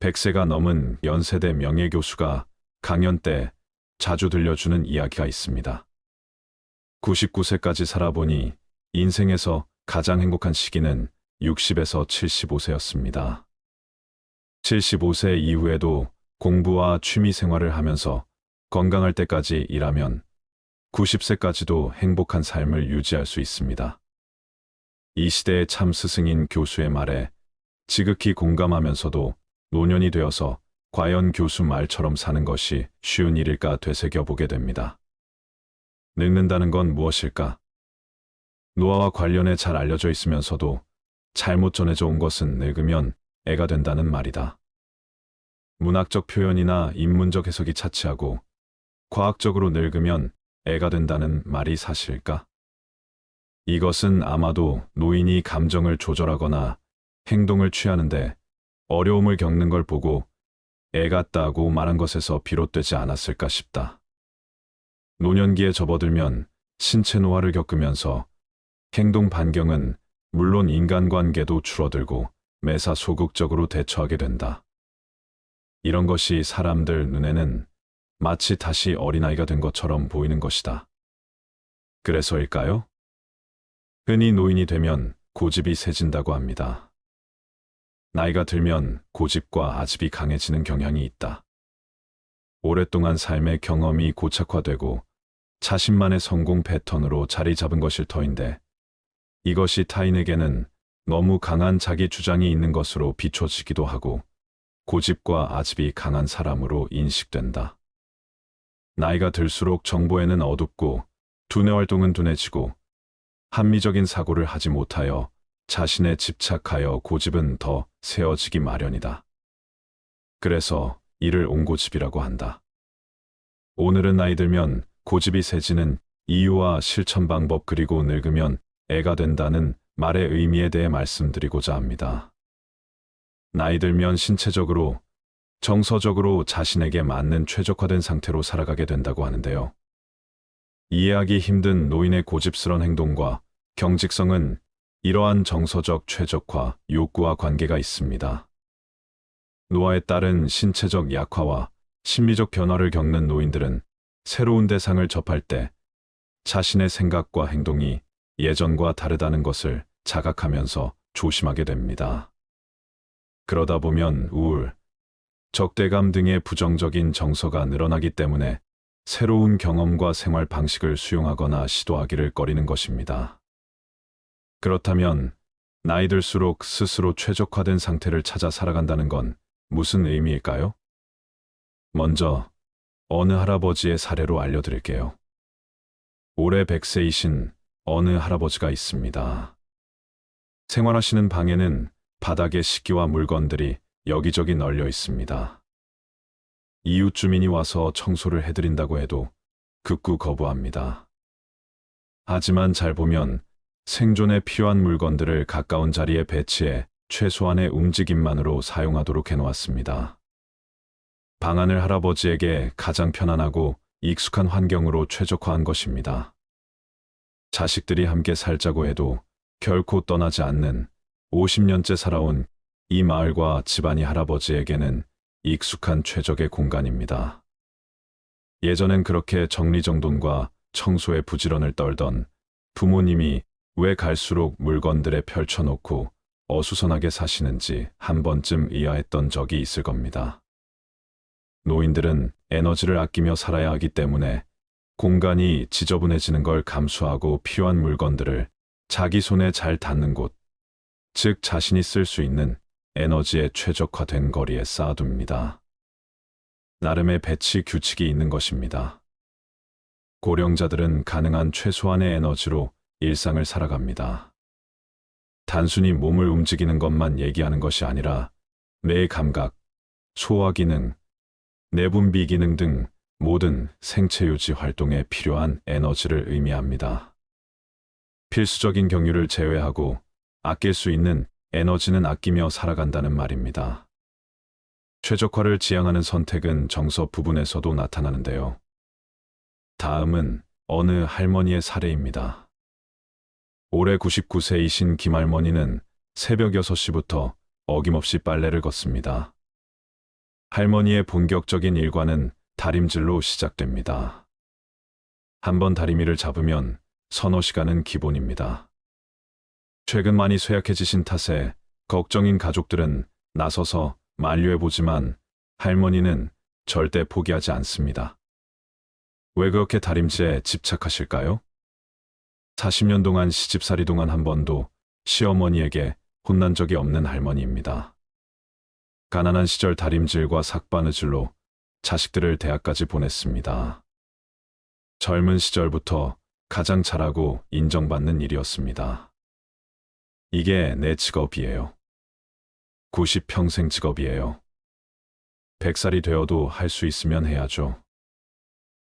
100세가 넘은 연세대 명예교수가 강연 때 자주 들려주는 이야기가 있습니다. 99세까지 살아보니 인생에서 가장 행복한 시기는 60에서 75세였습니다. 75세 이후에도 공부와 취미 생활을 하면서 건강할 때까지 일하면 90세까지도 행복한 삶을 유지할 수 있습니다. 이 시대의 참 스승인 교수의 말에 지극히 공감하면서도 노년이 되어서 과연 교수 말처럼 사는 것이 쉬운 일일까 되새겨보게 됩니다. 늙는다는 건 무엇일까? 노화와 관련해 잘 알려져 있으면서도 잘못 전해져 온 것은 늙으면 애가 된다는 말이다. 문학적 표현이나 인문적 해석이 차치하고 과학적으로 늙으면 애가 된다는 말이 사실일까? 이것은 아마도 노인이 감정을 조절하거나 행동을 취하는데 어려움을 겪는 걸 보고 애 같다고 말한 것에서 비롯되지 않았을까 싶다. 노년기에 접어들면 신체 노화를 겪으면서 행동 반경은 물론 인간관계도 줄어들고 매사 소극적으로 대처하게 된다. 이런 것이 사람들 눈에는 마치 다시 어린아이가 된 것처럼 보이는 것이다. 그래서일까요? 흔히 노인이 되면 고집이 세진다고 합니다. 나이가 들면 고집과 아집이 강해지는 경향이 있다. 오랫동안 삶의 경험이 고착화되고 자신만의 성공 패턴으로 자리 잡은 것일 터인데 이것이 타인에게는 너무 강한 자기 주장이 있는 것으로 비춰지기도 하고 고집과 아집이 강한 사람으로 인식된다. 나이가 들수록 정보에는 어둡고 두뇌 활동은 둔해지고 합리적인 사고를 하지 못하여 자신에 집착하여 고집은 더 세어지기 마련이다. 그래서 이를 옹고집이라고 한다. 오늘은 나이 들면 고집이 세지는 이유와 실천 방법 그리고 늙으면 애가 된다는 말의 의미에 대해 말씀드리고자 합니다. 나이 들면 신체적으로, 정서적으로 자신에게 맞는 최적화된 상태로 살아가게 된다고 하는데요. 이해하기 힘든 노인의 고집스런 행동과 경직성은 이러한 정서적 최적화 욕구와 관계가 있습니다. 노화에 따른 신체적 약화와 심리적 변화를 겪는 노인들은 새로운 대상을 접할 때 자신의 생각과 행동이 예전과 다르다는 것을 자각하면서 조심하게 됩니다. 그러다 보면 우울, 적대감 등의 부정적인 정서가 늘어나기 때문에 새로운 경험과 생활 방식을 수용하거나 시도하기를 꺼리는 것입니다. 그렇다면 나이 들수록 스스로 최적화된 상태를 찾아 살아간다는 건 무슨 의미일까요? 먼저 어느 할아버지의 사례로 알려드릴게요. 올해 100세이신 어느 할아버지가 있습니다. 생활하시는 방에는 바닥에 식기와 물건들이 여기저기 널려 있습니다. 이웃 주민이 와서 청소를 해드린다고 해도 극구 거부합니다. 하지만 잘 보면 생존에 필요한 물건들을 가까운 자리에 배치해 최소한의 움직임만으로 사용하도록 해놓았습니다. 방안을 할아버지에게 가장 편안하고 익숙한 환경으로 최적화한 것입니다. 자식들이 함께 살자고 해도 결코 떠나지 않는 50년째 살아온 이 마을과 집안이 할아버지에게는 익숙한 최적의 공간입니다. 예전엔 그렇게 정리정돈과 청소에 부지런을 떨던 부모님이 왜 갈수록 물건들에 펼쳐놓고 어수선하게 사시는지 한 번쯤 의아했던 적이 있을 겁니다. 노인들은 에너지를 아끼며 살아야 하기 때문에 공간이 지저분해지는 걸 감수하고 필요한 물건들을 자기 손에 잘 닿는 곳, 즉 자신이 쓸 수 있는 에너지에 최적화된 거리에 쌓아둡니다. 나름의 배치 규칙이 있는 것입니다. 고령자들은 가능한 최소한의 에너지로 일상을 살아갑니다. 단순히 몸을 움직이는 것만 얘기하는 것이 아니라 뇌의 감각, 소화 기능, 내분비 기능 등 모든 생체 유지 활동에 필요한 에너지를 의미합니다. 필수적인 경유를 제외하고 아낄 수 있는 에너지는 아끼며 살아간다는 말입니다. 최적화를 지향하는 선택은 정서 부분에서도 나타나는데요. 다음은 어느 할머니의 사례입니다. 올해 99세이신 김할머니는 새벽 6시부터 어김없이 빨래를 걷습니다. 할머니의 본격적인 일과는 다림질로 시작됩니다. 한번 다리미를 잡으면 서너 시간은 기본입니다. 최근 많이 쇠약해지신 탓에 걱정인 가족들은 나서서 만류해보지만 할머니는 절대 포기하지 않습니다. 왜 그렇게 다림질에 집착하실까요? 40년 동안 시집살이 동안 한 번도 시어머니에게 혼난 적이 없는 할머니입니다. 가난한 시절 다림질과 삭바느질로 자식들을 대학까지 보냈습니다. 젊은 시절부터 가장 잘하고 인정받는 일이었습니다. 이게 내 직업이에요. 90평생 직업이에요. 100살이 되어도 할 수 있으면 해야죠.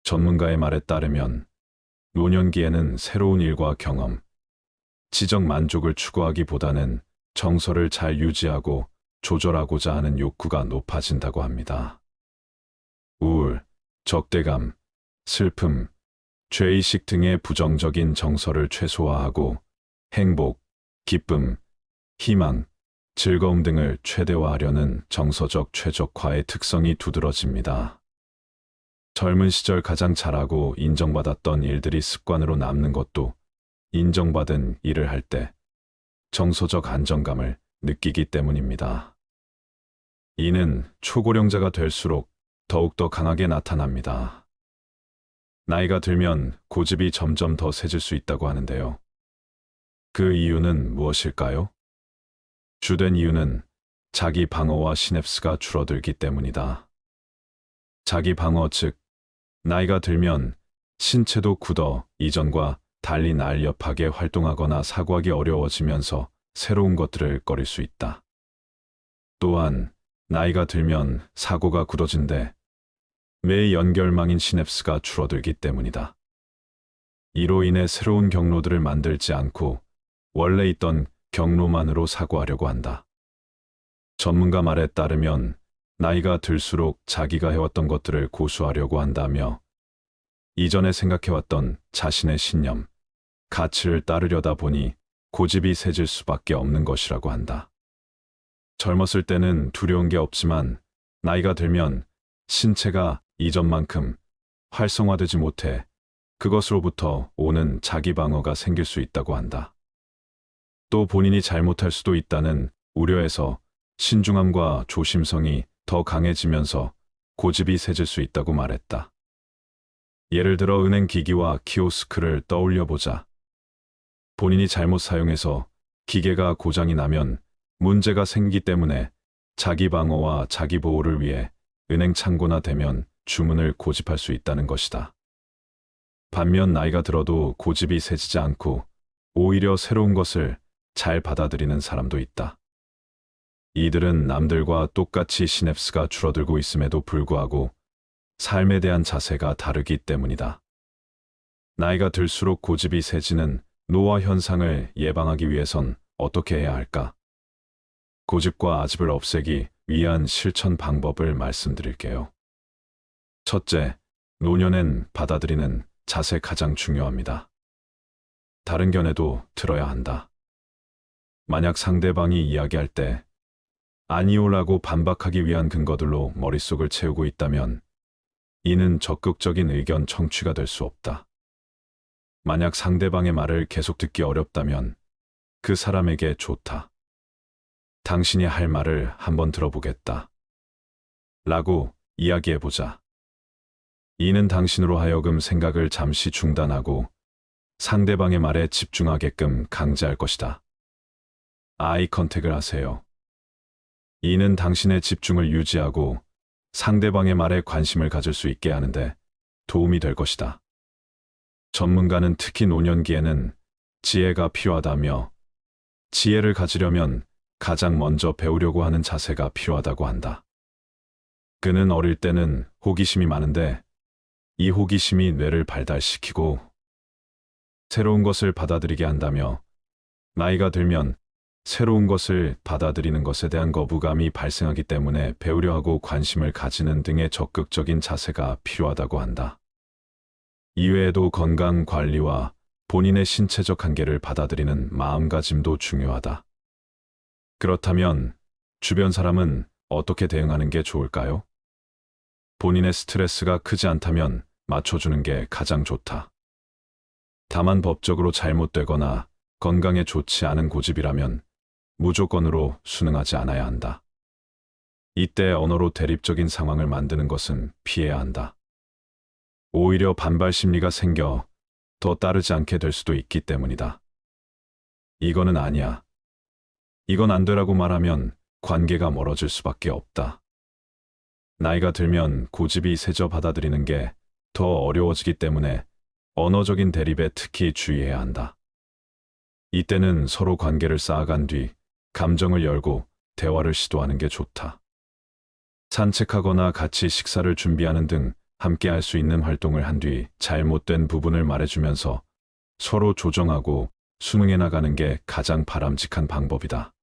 전문가의 말에 따르면 노년기에는 새로운 일과 경험, 지적 만족을 추구하기보다는 정서를 잘 유지하고 조절하고자 하는 욕구가 높아진다고 합니다. 우울, 적대감, 슬픔, 죄의식 등의 부정적인 정서를 최소화하고 행복, 기쁨, 희망, 즐거움 등을 최대화하려는 정서적 최적화의 특성이 두드러집니다. 젊은 시절 가장 잘하고 인정받았던 일들이 습관으로 남는 것도 인정받은 일을 할 때 정서적 안정감을 느끼기 때문입니다. 이는 초고령자가 될수록 더욱더 강하게 나타납니다. 나이가 들면 고집이 점점 더 세질 수 있다고 하는데요. 그 이유는 무엇일까요? 주된 이유는 자기 방어와 시냅스가 줄어들기 때문이다. 자기 방어 즉 나이가 들면 신체도 굳어 이전과 달리 날렵하게 활동하거나 사고하기 어려워지면서 새로운 것들을 꺼릴 수 있다. 또한 나이가 들면 사고가 굳어진데 뇌의 연결망인 시냅스가 줄어들기 때문이다. 이로 인해 새로운 경로들을 만들지 않고 원래 있던 경로만으로 사고하려고 한다. 전문가 말에 따르면 나이가 들수록 자기가 해왔던 것들을 고수하려고 한다며 이전에 생각해왔던 자신의 신념, 가치를 따르려다 보니 고집이 세질 수밖에 없는 것이라고 한다. 젊었을 때는 두려운 게 없지만 나이가 들면 신체가 이전만큼 활성화되지 못해 그것으로부터 오는 자기 방어가 생길 수 있다고 한다. 또 본인이 잘못할 수도 있다는 우려에서 신중함과 조심성이 더 강해지면서 고집이 세질 수 있다고 말했다. 예를 들어 은행 기기와 키오스크를 떠올려 보자. 본인이 잘못 사용해서 기계가 고장이 나면 문제가 생기기 때문에 자기 방어와 자기 보호를 위해 은행 창고나 대면 주문을 고집할 수 있다는 것이다. 반면 나이가 들어도 고집이 세지지 않고 오히려 새로운 것을 잘 받아들이는 사람도 있다. 이들은 남들과 똑같이 시냅스가 줄어들고 있음에도 불구하고 삶에 대한 자세가 다르기 때문이다. 나이가 들수록 고집이 세지는 노화 현상을 예방하기 위해선 어떻게 해야 할까? 고집과 아집을 없애기 위한 실천 방법을 말씀드릴게요. 첫째, 노년엔 받아들이는 자세 가장 중요합니다. 다른 견해도 들어야 한다. 만약 상대방이 이야기할 때 아니오라고 반박하기 위한 근거들로 머릿속을 채우고 있다면 이는 적극적인 의견 청취가 될 수 없다. 만약 상대방의 말을 계속 듣기 어렵다면 그 사람에게 좋다. 당신이 할 말을 한번 들어보겠다. 라고 이야기해보자. 이는 당신으로 하여금 생각을 잠시 중단하고 상대방의 말에 집중하게끔 강제할 것이다. 아이 컨택을 하세요. 이는 당신의 집중을 유지하고 상대방의 말에 관심을 가질 수 있게 하는데 도움이 될 것이다. 전문가는 특히 노년기에는 지혜가 필요하다며 지혜를 가지려면 가장 먼저 배우려고 하는 자세가 필요하다고 한다. 그는 어릴 때는 호기심이 많은데 이 호기심이 뇌를 발달시키고 새로운 것을 받아들이게 한다며 나이가 들면 새로운 것을 받아들이는 것에 대한 거부감이 발생하기 때문에 배우려 하고 관심을 가지는 등의 적극적인 자세가 필요하다고 한다. 이외에도 건강 관리와 본인의 신체적 한계를 받아들이는 마음가짐도 중요하다. 그렇다면 주변 사람은 어떻게 대응하는 게 좋을까요? 본인의 스트레스가 크지 않다면 맞춰주는 게 가장 좋다. 다만 법적으로 잘못되거나 건강에 좋지 않은 고집이라면 무조건으로 순응하지 않아야 한다. 이때 언어로 대립적인 상황을 만드는 것은 피해야 한다. 오히려 반발 심리가 생겨 더 따르지 않게 될 수도 있기 때문이다. 이거는 아니야. 이건 안 되라고 말하면 관계가 멀어질 수밖에 없다. 나이가 들면 고집이 세져 받아들이는 게 더 어려워지기 때문에 언어적인 대립에 특히 주의해야 한다. 이때는 서로 관계를 쌓아간 뒤 감정을 열고 대화를 시도하는 게 좋다. 산책하거나 같이 식사를 준비하는 등 함께 할 수 있는 활동을 한 뒤 잘못된 부분을 말해주면서 서로 조정하고 순응해 나가는 게 가장 바람직한 방법이다.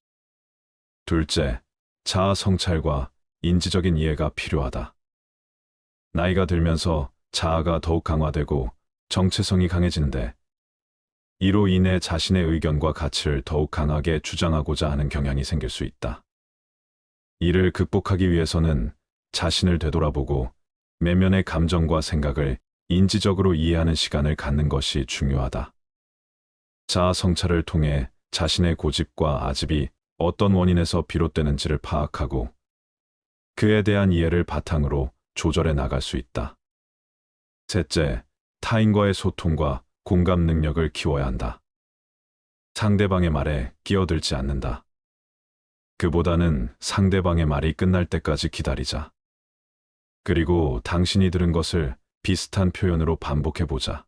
둘째, 자아 성찰과 인지적인 이해가 필요하다. 나이가 들면서 자아가 더욱 강화되고 정체성이 강해지는데 이로 인해 자신의 의견과 가치를 더욱 강하게 주장하고자 하는 경향이 생길 수 있다. 이를 극복하기 위해서는 자신을 되돌아보고 내면의 감정과 생각을 인지적으로 이해하는 시간을 갖는 것이 중요하다. 자아 성찰을 통해 자신의 고집과 아집이 어떤 원인에서 비롯되는지를 파악하고 그에 대한 이해를 바탕으로 조절해 나갈 수 있다. 셋째, 타인과의 소통과 공감 능력을 키워야 한다. 상대방의 말에 끼어들지 않는다. 그보다는 상대방의 말이 끝날 때까지 기다리자. 그리고 당신이 들은 것을 비슷한 표현으로 반복해보자.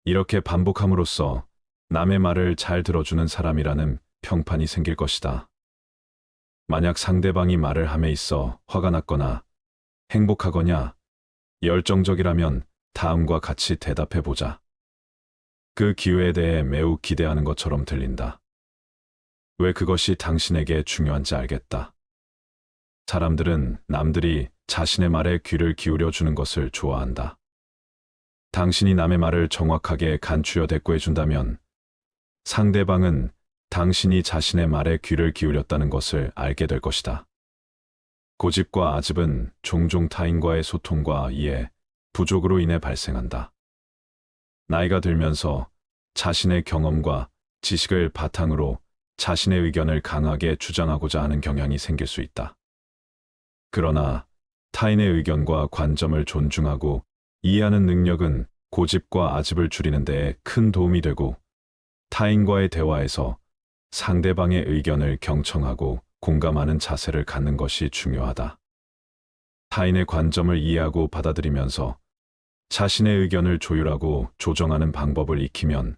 이렇게 반복함으로써 남의 말을 잘 들어주는 사람이라는 평판이 생길 것이다. 만약 상대방이 말을 함에 있어 화가 났거나 행복하거나 열정적이라면 다음과 같이 대답해보자. 그 기회에 대해 매우 기대하는 것처럼 들린다. 왜 그것이 당신에게 중요한지 알겠다. 사람들은 남들이 자신의 말에 귀를 기울여 주는 것을 좋아한다. 당신이 남의 말을 정확하게 간추려 대꾸해준다면 상대방은 당신이 자신의 말에 귀를 기울였다는 것을 알게 될 것이다. 고집과 아집은 종종 타인과의 소통과 이해, 부족으로 인해 발생한다. 나이가 들면서 자신의 경험과 지식을 바탕으로 자신의 의견을 강하게 주장하고자 하는 경향이 생길 수 있다. 그러나 타인의 의견과 관점을 존중하고 이해하는 능력은 고집과 아집을 줄이는 데에 큰 도움이 되고 타인과의 대화에서 상대방의 의견을 경청하고 공감하는 자세를 갖는 것이 중요하다. 타인의 관점을 이해하고 받아들이면서 자신의 의견을 조율하고 조정하는 방법을 익히면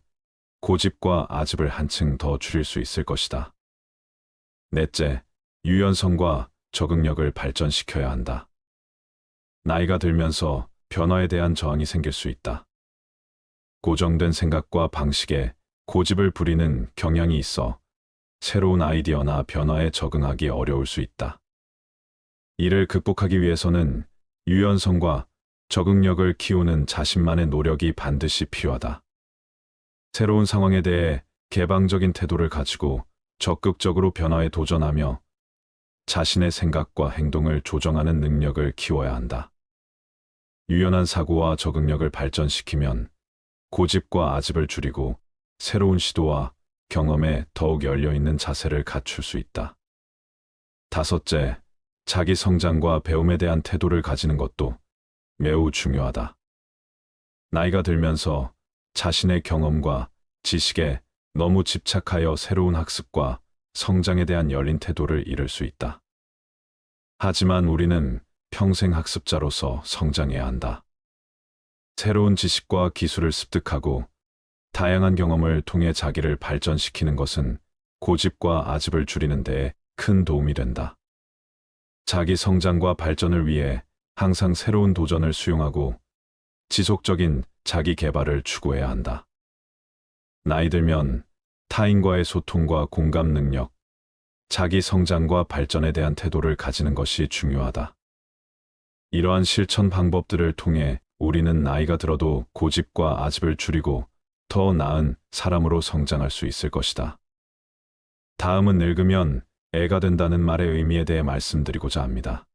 고집과 아집을 한층 더 줄일 수 있을 것이다. 넷째, 유연성과 적응력을 발전시켜야 한다. 나이가 들면서 변화에 대한 저항이 생길 수 있다. 고정된 생각과 방식에 고집을 부리는 경향이 있어 새로운 아이디어나 변화에 적응하기 어려울 수 있다. 이를 극복하기 위해서는 유연성과 적응력을 키우는 자신만의 노력이 반드시 필요하다. 새로운 상황에 대해 개방적인 태도를 가지고 적극적으로 변화에 도전하며 자신의 생각과 행동을 조정하는 능력을 키워야 한다. 유연한 사고와 적응력을 발전시키면 고집과 아집을 줄이고 새로운 시도와 경험에 더욱 열려있는 자세를 갖출 수 있다. 다섯째, 자기 성장과 배움에 대한 태도를 가지는 것도 매우 중요하다. 나이가 들면서 자신의 경험과 지식에 너무 집착하여 새로운 학습과 성장에 대한 열린 태도를 잃을 수 있다. 하지만 우리는 평생 학습자로서 성장해야 한다. 새로운 지식과 기술을 습득하고 다양한 경험을 통해 자기를 발전시키는 것은 고집과 아집을 줄이는 데에 큰 도움이 된다. 자기 성장과 발전을 위해 항상 새로운 도전을 수용하고 지속적인 자기 개발을 추구해야 한다. 나이 들면 타인과의 소통과 공감 능력, 자기 성장과 발전에 대한 태도를 가지는 것이 중요하다. 이러한 실천 방법들을 통해 우리는 나이가 들어도 고집과 아집을 줄이고 더 나은 사람으로 성장할 수 있을 것이다. 다음은 늙으면 애가 된다는 말의 의미에 대해 말씀드리고자 합니다.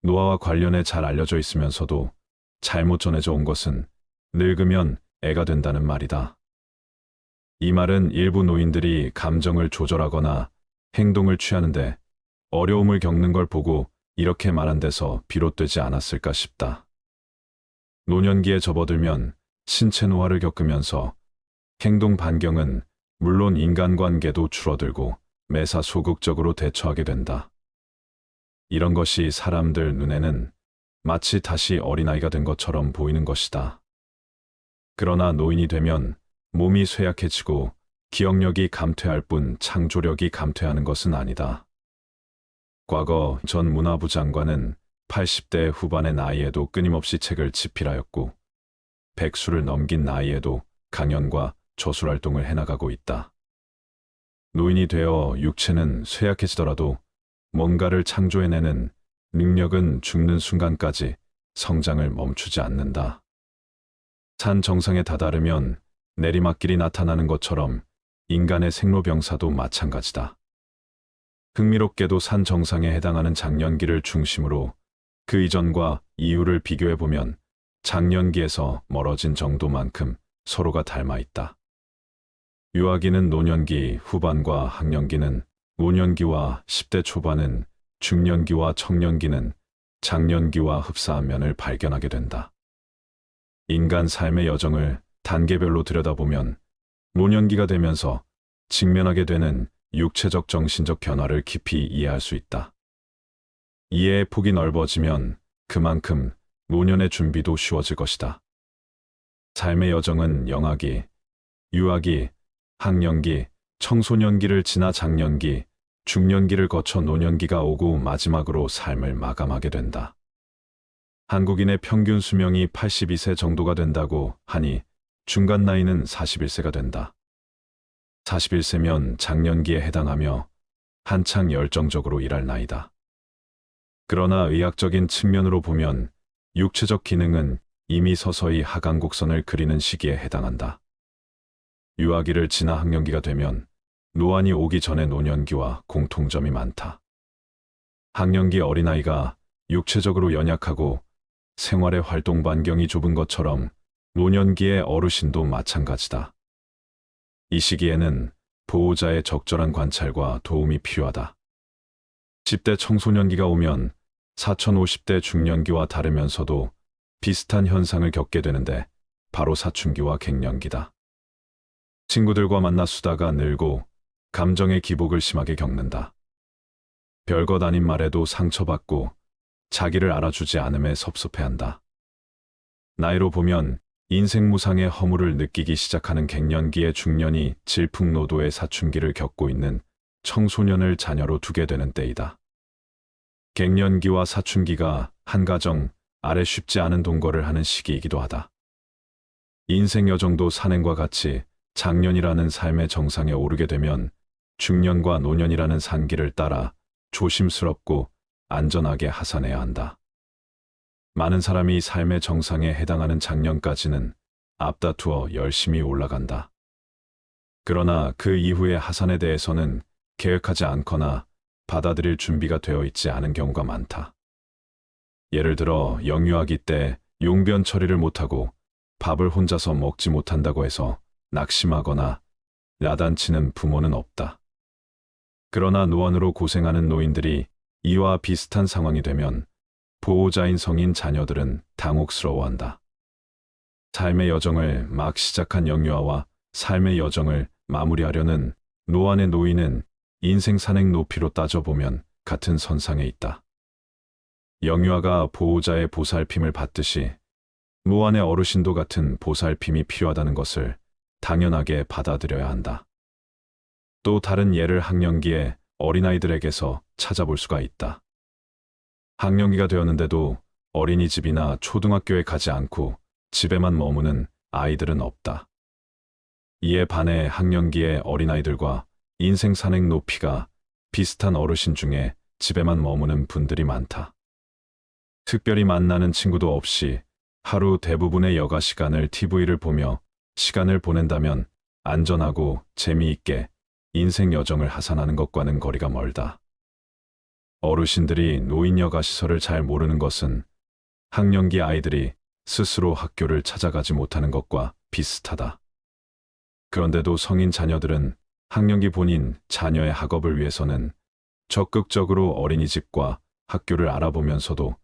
노화와 관련해 잘 알려져 있으면서도 잘못 전해져 온 것은 늙으면 애가 된다는 말이다. 이 말은 일부 노인들이 감정을 조절하거나 행동을 취하는데 어려움을 겪는 걸 보고 이렇게 말한 데서 비롯되지 않았을까 싶다. 노년기에 접어들면 신체 노화를 겪으면서 행동 반경은 물론 인간관계도 줄어들고 매사 소극적으로 대처하게 된다. 이런 것이 사람들 눈에는 마치 다시 어린아이가 된 것처럼 보이는 것이다. 그러나 노인이 되면 몸이 쇠약해지고 기억력이 감퇴할 뿐 창조력이 감퇴하는 것은 아니다. 과거 전 문화부 장관은 80대 후반의 나이에도 끊임없이 책을 집필하였고 백수를 넘긴 나이에도 강연과 저술활동을 해나가고 있다. 노인이 되어 육체는 쇠약해지더라도 뭔가를 창조해내는 능력은 죽는 순간까지 성장을 멈추지 않는다. 산 정상에 다다르면 내리막길이 나타나는 것처럼 인간의 생로병사도 마찬가지다. 흥미롭게도 산 정상에 해당하는 장년기를 중심으로 그 이전과 이후를 비교해보면 장년기에서 멀어진 정도만큼 서로가 닮아 있다. 유아기는 노년기 후반과 학년기는 노년기와 10대 초반은 중년기와 청년기는 장년기와 흡사한 면을 발견하게 된다. 인간 삶의 여정을 단계별로 들여다보면 노년기가 되면서 직면하게 되는 육체적 정신적 변화를 깊이 이해할 수 있다. 이해의 폭이 넓어지면 그만큼 노년의 준비도 쉬워질 것이다. 삶의 여정은 영아기, 유아기, 학년기, 청소년기를 지나 장년기, 중년기를 거쳐 노년기가 오고 마지막으로 삶을 마감하게 된다. 한국인의 평균 수명이 82세 정도가 된다고 하니 중간 나이는 41세가 된다. 41세면 장년기에 해당하며 한창 열정적으로 일할 나이다. 그러나 의학적인 측면으로 보면 육체적 기능은 이미 서서히 하강 곡선을 그리는 시기에 해당한다. 유아기를 지나 학년기가 되면 노안이 오기 전에 노년기와 공통점이 많다. 학년기 어린아이가 육체적으로 연약하고 생활의 활동 반경이 좁은 것처럼 노년기의 어르신도 마찬가지다. 이 시기에는 보호자의 적절한 관찰과 도움이 필요하다. 10대 청소년기가 오면 4050대 중년기와 다르면서도 비슷한 현상을 겪게 되는데 바로 사춘기와 갱년기다. 친구들과 만나 수다가 늘고 감정의 기복을 심하게 겪는다. 별것 아닌 말에도 상처받고 자기를 알아주지 않음에 섭섭해한다. 나이로 보면 인생무상의 허물을 느끼기 시작하는 갱년기의 중년이 질풍노도의 사춘기를 겪고 있는 청소년을 자녀로 두게 되는 때이다. 갱년기와 사춘기가 한 가정 아래 쉽지 않은 동거를 하는 시기이기도 하다. 인생 여정도 산행과 같이 장년이라는 삶의 정상에 오르게 되면 중년과 노년이라는 산길을 따라 조심스럽고 안전하게 하산해야 한다. 많은 사람이 삶의 정상에 해당하는 장년까지는 앞다투어 열심히 올라간다. 그러나 그 이후의 하산에 대해서는 계획하지 않거나 받아들일 준비가 되어 있지 않은 경우가 많다. 예를 들어 영유아기 때 용변 처리를 못하고 밥을 혼자서 먹지 못한다고 해서 낙심하거나 야단치는 부모는 없다. 그러나 노안으로 고생하는 노인들이 이와 비슷한 상황이 되면 보호자인 성인 자녀들은 당혹스러워한다. 삶의 여정을 막 시작한 영유아와 삶의 여정을 마무리하려는 노안의 노인은 인생 산행 높이로 따져보면 같은 선상에 있다. 영유아가 보호자의 보살핌을 받듯이 노안의 어르신도 같은 보살핌이 필요하다는 것을 당연하게 받아들여야 한다. 또 다른 예를 학년기의 어린아이들에게서 찾아볼 수가 있다. 학년기가 되었는데도 어린이집이나 초등학교에 가지 않고 집에만 머무는 아이들은 없다. 이에 반해 학년기의 어린아이들과 인생 산행 높이가 비슷한 어르신 중에 집에만 머무는 분들이 많다. 특별히 만나는 친구도 없이 하루 대부분의 여가 시간을 TV를 보며 시간을 보낸다면 안전하고 재미있게 인생 여정을 하산하는 것과는 거리가 멀다. 어르신들이 노인 여가 시설을 잘 모르는 것은 학령기 아이들이 스스로 학교를 찾아가지 못하는 것과 비슷하다. 그런데도 성인 자녀들은 학령기 본인 자녀의 학업을 위해서는 적극적으로 어린이집과 학교를 알아보면서도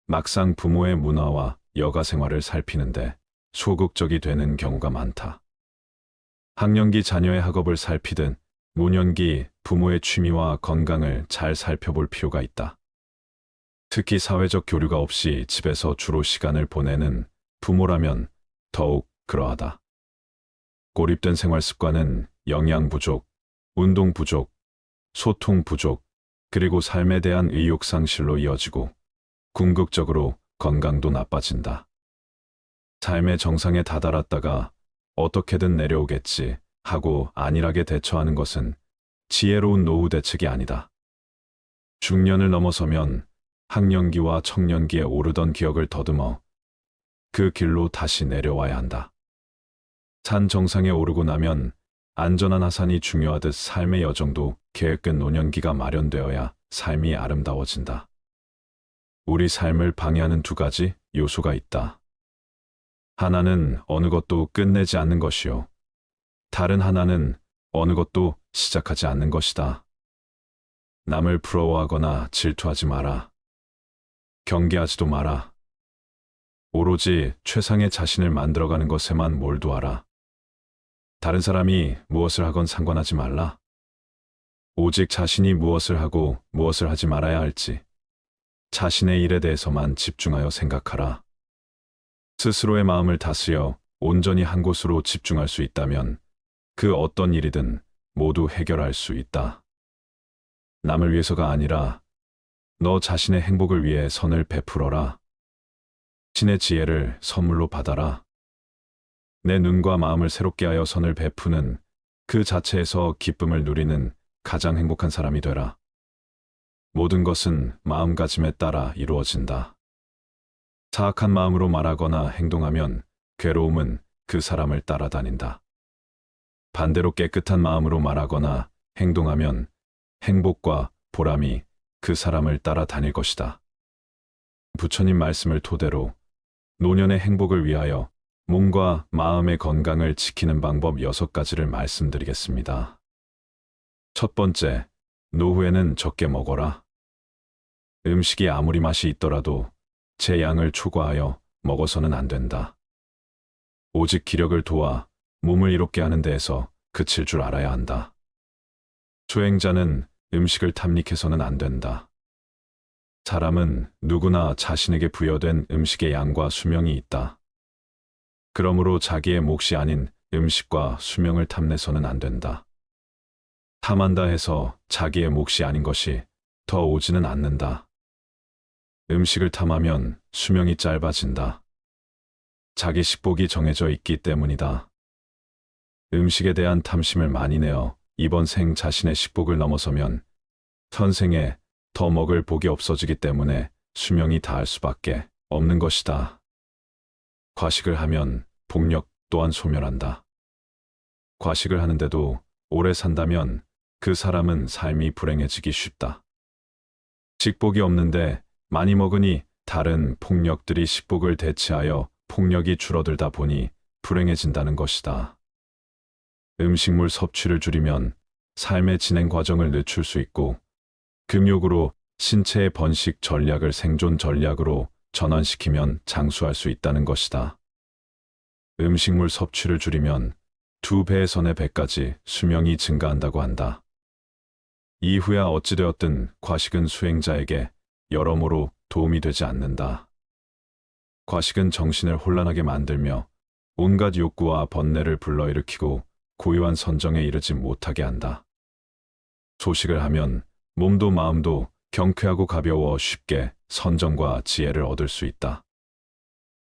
막상 부모의 문화와 여가 생활을 살피는데 소극적이 되는 경우가 많다. 학령기 자녀의 학업을 살피듯 노년기 부모의 취미와 건강을 잘 살펴볼 필요가 있다. 특히 사회적 교류가 없이 집에서 주로 시간을 보내는 부모라면 더욱 그러하다. 고립된 생활 습관은 영양 부족, 운동 부족, 소통 부족, 그리고 삶에 대한 의욕 상실로 이어지고 궁극적으로 건강도 나빠진다. 삶의 정상에 다다랐다가 어떻게든 내려오겠지 하고 안일하게 대처하는 것은 지혜로운 노후 대책이 아니다. 중년을 넘어서면 학령기와 청년기에 오르던 기억을 더듬어 그 길로 다시 내려와야 한다. 산 정상에 오르고 나면 안전한 하산이 중요하듯 삶의 여정도 계획된 노년기가 마련되어야 삶이 아름다워진다. 우리 삶을 방해하는 두 가지 요소가 있다. 하나는 어느 것도 끝내지 않는 것이요. 다른 하나는 어느 것도 시작하지 않는 것이다. 남을 부러워하거나 질투하지 마라. 경계하지도 마라. 오로지 최상의 자신을 만들어가는 것에만 몰두하라. 다른 사람이 무엇을 하건 상관하지 말라. 오직 자신이 무엇을 하고 무엇을 하지 말아야 할지 자신의 일에 대해서만 집중하여 생각하라. 스스로의 마음을 다스려 온전히 한 곳으로 집중할 수 있다면 그 어떤 일이든 모두 해결할 수 있다. 남을 위해서가 아니라 너 자신의 행복을 위해 선을 베풀어라. 신의 지혜를 선물로 받아라. 내 눈과 마음을 새롭게 하여 선을 베푸는 그 자체에서 기쁨을 누리는 가장 행복한 사람이 되라. 모든 것은 마음가짐에 따라 이루어진다. 사악한 마음으로 말하거나 행동하면 괴로움은 그 사람을 따라다닌다. 반대로 깨끗한 마음으로 말하거나 행동하면 행복과 보람이 그 사람을 따라다닐 것이다. 부처님 말씀을 토대로 노년의 행복을 위하여 몸과 마음의 건강을 지키는 방법 6가지를 말씀드리겠습니다. 첫 번째, 노후에는 적게 먹어라. 음식이 아무리 맛이 있더라도 제 양을 초과하여 먹어서는 안 된다. 오직 기력을 도와 몸을 이롭게 하는 데에서 그칠 줄 알아야 한다. 수행자는 음식을 탐닉해서는 안 된다. 사람은 누구나 자신에게 부여된 음식의 양과 수명이 있다. 그러므로 자기의 몫이 아닌 음식과 수명을 탐내서는 안 된다. 탐한다 해서 자기의 몫이 아닌 것이 더 오지는 않는다. 음식을 탐하면 수명이 짧아진다. 자기 식복이 정해져 있기 때문이다. 음식에 대한 탐심을 많이 내어 이번 생 자신의 식복을 넘어서면 선생에 더 먹을 복이 없어지기 때문에 수명이 다할 수밖에 없는 것이다. 과식을 하면 복력 또한 소멸한다. 과식을 하는데도 오래 산다면 그 사람은 삶이 불행해지기 쉽다. 식복이 없는데 많이 먹으니 다른 폭력들이 식복을 대체하여 폭력이 줄어들다 보니 불행해진다는 것이다. 음식물 섭취를 줄이면 삶의 진행 과정을 늦출 수 있고 금욕으로 신체의 번식 전략을 생존 전략으로 전환시키면 장수할 수 있다는 것이다. 음식물 섭취를 줄이면 2배에서 4배까지 수명이 증가한다고 한다. 이후야 어찌되었든 과식은 수행자에게 여러모로 도움이 되지 않는다. 과식은 정신을 혼란하게 만들며 온갖 욕구와 번뇌를 불러일으키고 고요한 선정에 이르지 못하게 한다. 소식을 하면 몸도 마음도 경쾌하고 가벼워 쉽게 선정과 지혜를 얻을 수 있다.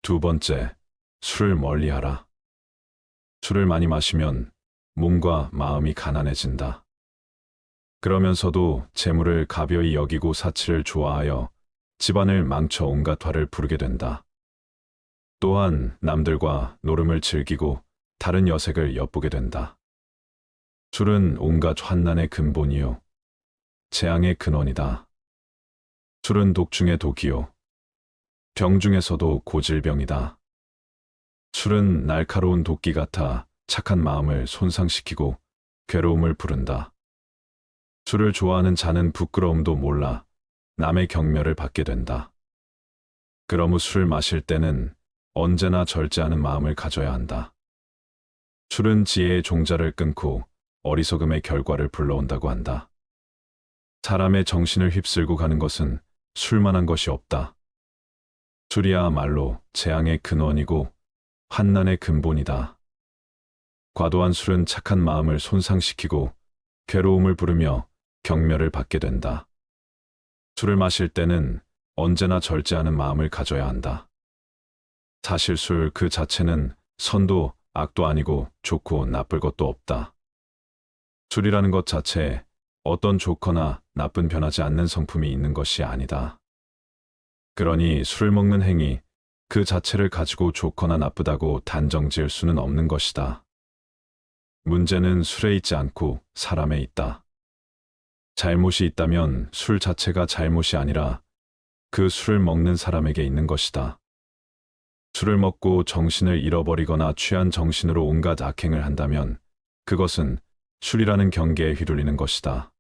두 번째, 술을 멀리하라. 술을 많이 마시면 몸과 마음이 가난해진다. 그러면서도 재물을 가벼이 여기고 사치를 좋아하여 집안을 망쳐 온갖 화를 부르게 된다. 또한 남들과 노름을 즐기고 다른 여색을 엿보게 된다. 술은 온갖 환난의 근본이요. 재앙의 근원이다. 술은 독 중의 독이요. 병 중에서도 고질병이다. 술은 날카로운 도끼 같아 착한 마음을 손상시키고 괴로움을 부른다. 술을 좋아하는 자는 부끄러움도 몰라 남의 경멸을 받게 된다. 그러므 술을 마실 때는 언제나 절제하는 마음을 가져야 한다. 술은 지혜의 종자를 끊고 어리석음의 결과를 불러온다고 한다. 사람의 정신을 휩쓸고 가는 것은 술만한 것이 없다. 술이야말로 재앙의 근원이고 환난의 근본이다. 과도한 술은 착한 마음을 손상시키고 괴로움을 부르며 경멸을 받게 된다. 술을 마실 때는 언제나 절제하는 마음을 가져야 한다. 사실 술 그 자체는 선도 악도 아니고 좋고 나쁠 것도 없다. 술이라는 것 자체에 어떤 좋거나 나쁜 변하지 않는 성품이 있는 것이 아니다. 그러니 술을 먹는 행위 그 자체를 가지고 좋거나 나쁘다고 단정지을 수는 없는 것이다. 문제는 술에 있지 않고 사람에 있다. 잘못이 있다면 술 자체가 잘못이 아니라 그 술을 먹는 사람에게 있는 것이다. 술을 먹고 정신을 잃어버리거나 취한 정신으로 온갖 악행을 한다면 그것은 술이라는 경계에 휘둘리는 것이다.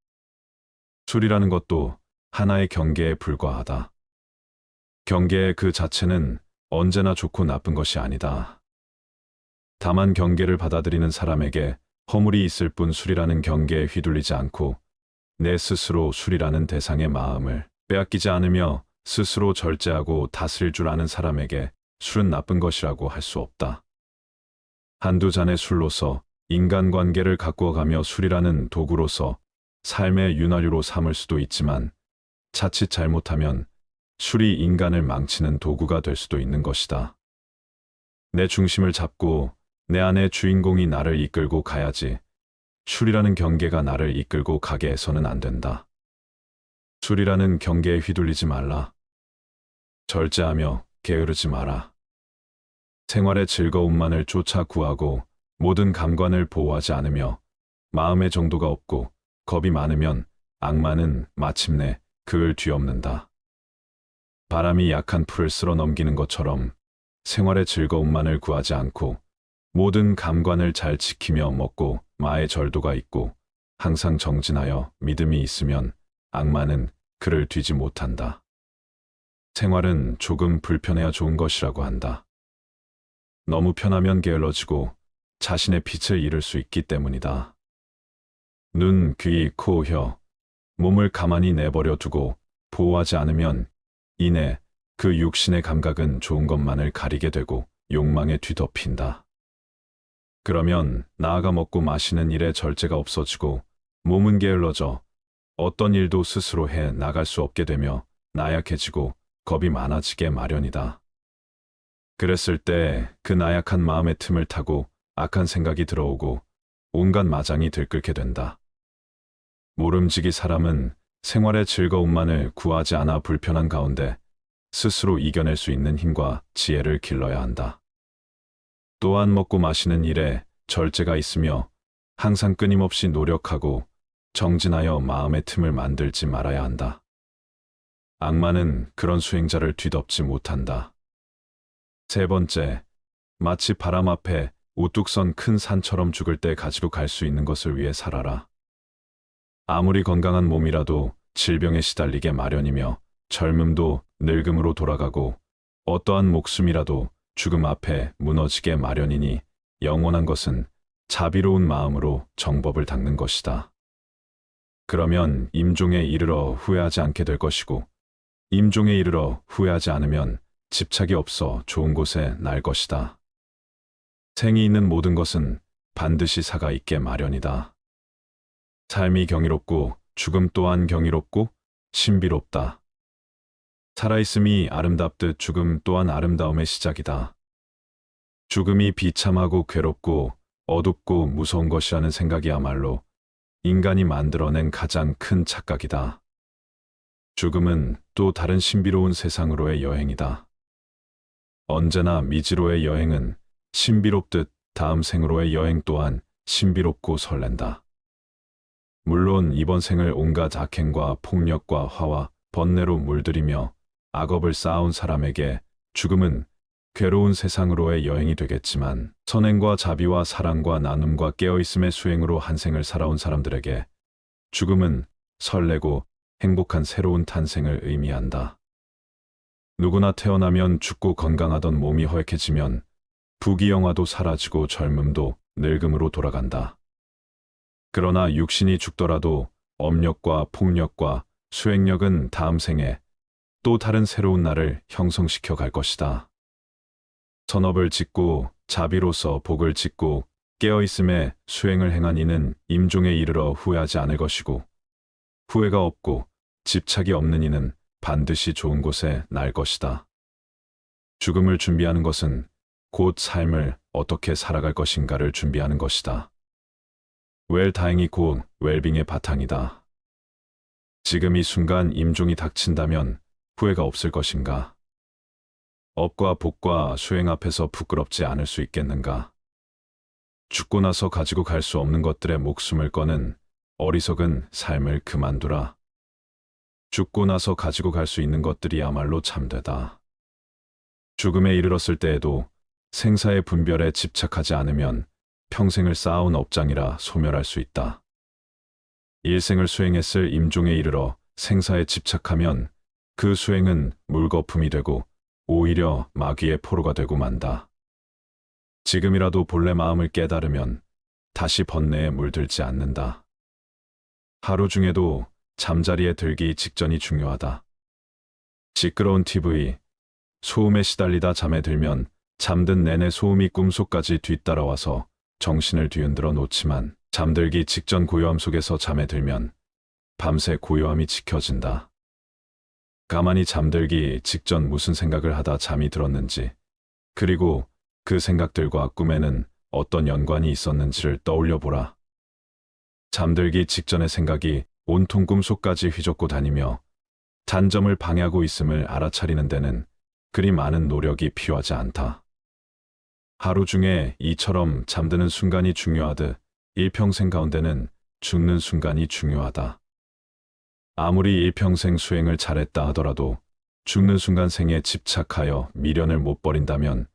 술이라는 것도 하나의 경계에 불과하다. 경계의 그 자체는 언제나 좋고 나쁜 것이 아니다. 다만 경계를 받아들이는 사람에게 허물이 있을 뿐 술이라는 경계에 휘둘리지 않고 내 스스로 술이라는 대상의 마음을 빼앗기지 않으며 스스로 절제하고 다스릴 줄 아는 사람에게 술은 나쁜 것이라고 할 수 없다. 한두 잔의 술로서 인간관계를 가꾸어가며 술이라는 도구로서 삶의 윤활유로 삼을 수도 있지만 자칫 잘못하면 술이 인간을 망치는 도구가 될 수도 있는 것이다. 내 중심을 잡고 내 안의 주인공이 나를 이끌고 가야지 술이라는 경계가 나를 이끌고 가게 해서는 안 된다. 술이라는 경계에 휘둘리지 말라. 절제하며 게으르지 마라. 생활의 즐거움만을 쫓아 구하고 모든 감관을 보호하지 않으며 마음의 정도가 없고 겁이 많으면 악마는 마침내 그를 뒤엎는다. 바람이 약한 풀을 쓸어 넘기는 것처럼 생활의 즐거움만을 구하지 않고 모든 감관을 잘 지키며 먹고 마의 절도가 있고 항상 정진하여 믿음이 있으면 악마는 그를 뒤지 못한다. 생활은 조금 불편해야 좋은 것이라고 한다. 너무 편하면 게을러지고 자신의 빛을 잃을 수 있기 때문이다. 눈, 귀, 코, 혀, 몸을 가만히 내버려 두고 보호하지 않으면 이내 그 육신의 감각은 좋은 것만을 가리게 되고 욕망에 뒤덮인다. 그러면 나아가 먹고 마시는 일에 절제가 없어지고 몸은 게을러져 어떤 일도 스스로 해 나갈 수 없게 되며 나약해지고 겁이 많아지게 마련이다. 그랬을 때 그 나약한 마음의 틈을 타고 악한 생각이 들어오고 온갖 마장이 들끓게 된다. 모름지기 사람은 생활의 즐거움만을 구하지 않아 불편한 가운데 스스로 이겨낼 수 있는 힘과 지혜를 길러야 한다. 또한 먹고 마시는 일에 절제가 있으며 항상 끊임없이 노력하고 정진하여 마음의 틈을 만들지 말아야 한다. 악마는 그런 수행자를 뒤덮지 못한다. 세 번째, 마치 바람 앞에 우뚝 선 큰 산처럼 죽을 때 가지고 갈 수 있는 것을 위해 살아라. 아무리 건강한 몸이라도 질병에 시달리게 마련이며 젊음도 늙음으로 돌아가고 어떠한 목숨이라도 죽음 앞에 무너지게 마련이니 영원한 것은 자비로운 마음으로 정법을 닦는 것이다. 그러면 임종에 이르러 후회하지 않게 될 것이고 임종에 이르러 후회하지 않으면 집착이 없어 좋은 곳에 날 것이다. 생이 있는 모든 것은 반드시 사가 있게 마련이다. 삶이 경이롭고 죽음 또한 경이롭고 신비롭다. 살아있음이 아름답듯 죽음 또한 아름다움의 시작이다. 죽음이 비참하고 괴롭고 어둡고 무서운 것이라는 생각이야말로 인간이 만들어낸 가장 큰 착각이다. 죽음은 또 다른 신비로운 세상으로의 여행이다. 언제나 미지로의 여행은 신비롭듯 다음 생으로의 여행 또한 신비롭고 설렌다. 물론 이번 생을 온갖 악행과 폭력과 화와 번뇌로 물들이며 악업을 쌓아온 사람에게 죽음은 괴로운 세상으로의 여행이 되겠지만, 선행과 자비와 사랑과 나눔과 깨어있음의 수행으로 한 생을 살아온 사람들에게 죽음은 설레고 행복한 새로운 탄생을 의미한다. 누구나 태어나면 죽고 건강하던 몸이 허약해지면 부귀영화도 사라지고 젊음도 늙음으로 돌아간다. 그러나 육신이 죽더라도 업력과 폭력과 수행력은 다음 생에 또 다른 새로운 나를 형성시켜 갈 것이다. 선업을 짓고 자비로서 복을 짓고 깨어있음에 수행을 행한 이는 임종에 이르러 후회하지 않을 것이고, 후회가 없고 집착이 없는 이는 반드시 좋은 곳에 날 것이다. 죽음을 준비하는 것은 곧 삶을 어떻게 살아갈 것인가를 준비하는 것이다. 웰다잉이 곧 웰빙의 바탕이다. 지금 이 순간 임종이 닥친다면 후회가 없을 것인가? 업과 복과 수행 앞에서 부끄럽지 않을 수 있겠는가? 죽고 나서 가지고 갈 수 없는 것들에 목숨을 거는 어리석은 삶을 그만두라. 죽고 나서 가지고 갈 수 있는 것들이야말로 참되다. 죽음에 이르렀을 때에도 생사의 분별에 집착하지 않으면 평생을 쌓아온 업장이라 소멸할 수 있다. 일생을 수행했을 임종에 이르러 생사에 집착하면 그 수행은 물거품이 되고 오히려 마귀의 포로가 되고 만다. 지금이라도 본래 마음을 깨달으면 다시 번뇌에 물들지 않는다. 하루 중에도 잠자리에 들기 직전이 중요하다. 시끄러운 TV, 소음에 시달리다 잠에 들면 잠든 내내 소음이 꿈속까지 뒤따라와서 정신을 뒤흔들어 놓지만, 잠들기 직전 고요함 속에서 잠에 들면 밤새 고요함이 지켜진다. 가만히 잠들기 직전 무슨 생각을 하다 잠이 들었는지, 그리고 그 생각들과 꿈에는 어떤 연관이 있었는지를 떠올려 보라. 잠들기 직전의 생각이 온통 꿈속까지 휘젓고 다니며 단점을 방해하고 있음을 알아차리는 데는 그리 많은 노력이 필요하지 않다. 하루 중에 이처럼 잠드는 순간이 중요하듯 일평생 가운데는 죽는 순간이 중요하다. 아무리 일평생 수행을 잘했다 하더라도 죽는 순간 생에 집착하여 미련을 못 버린다면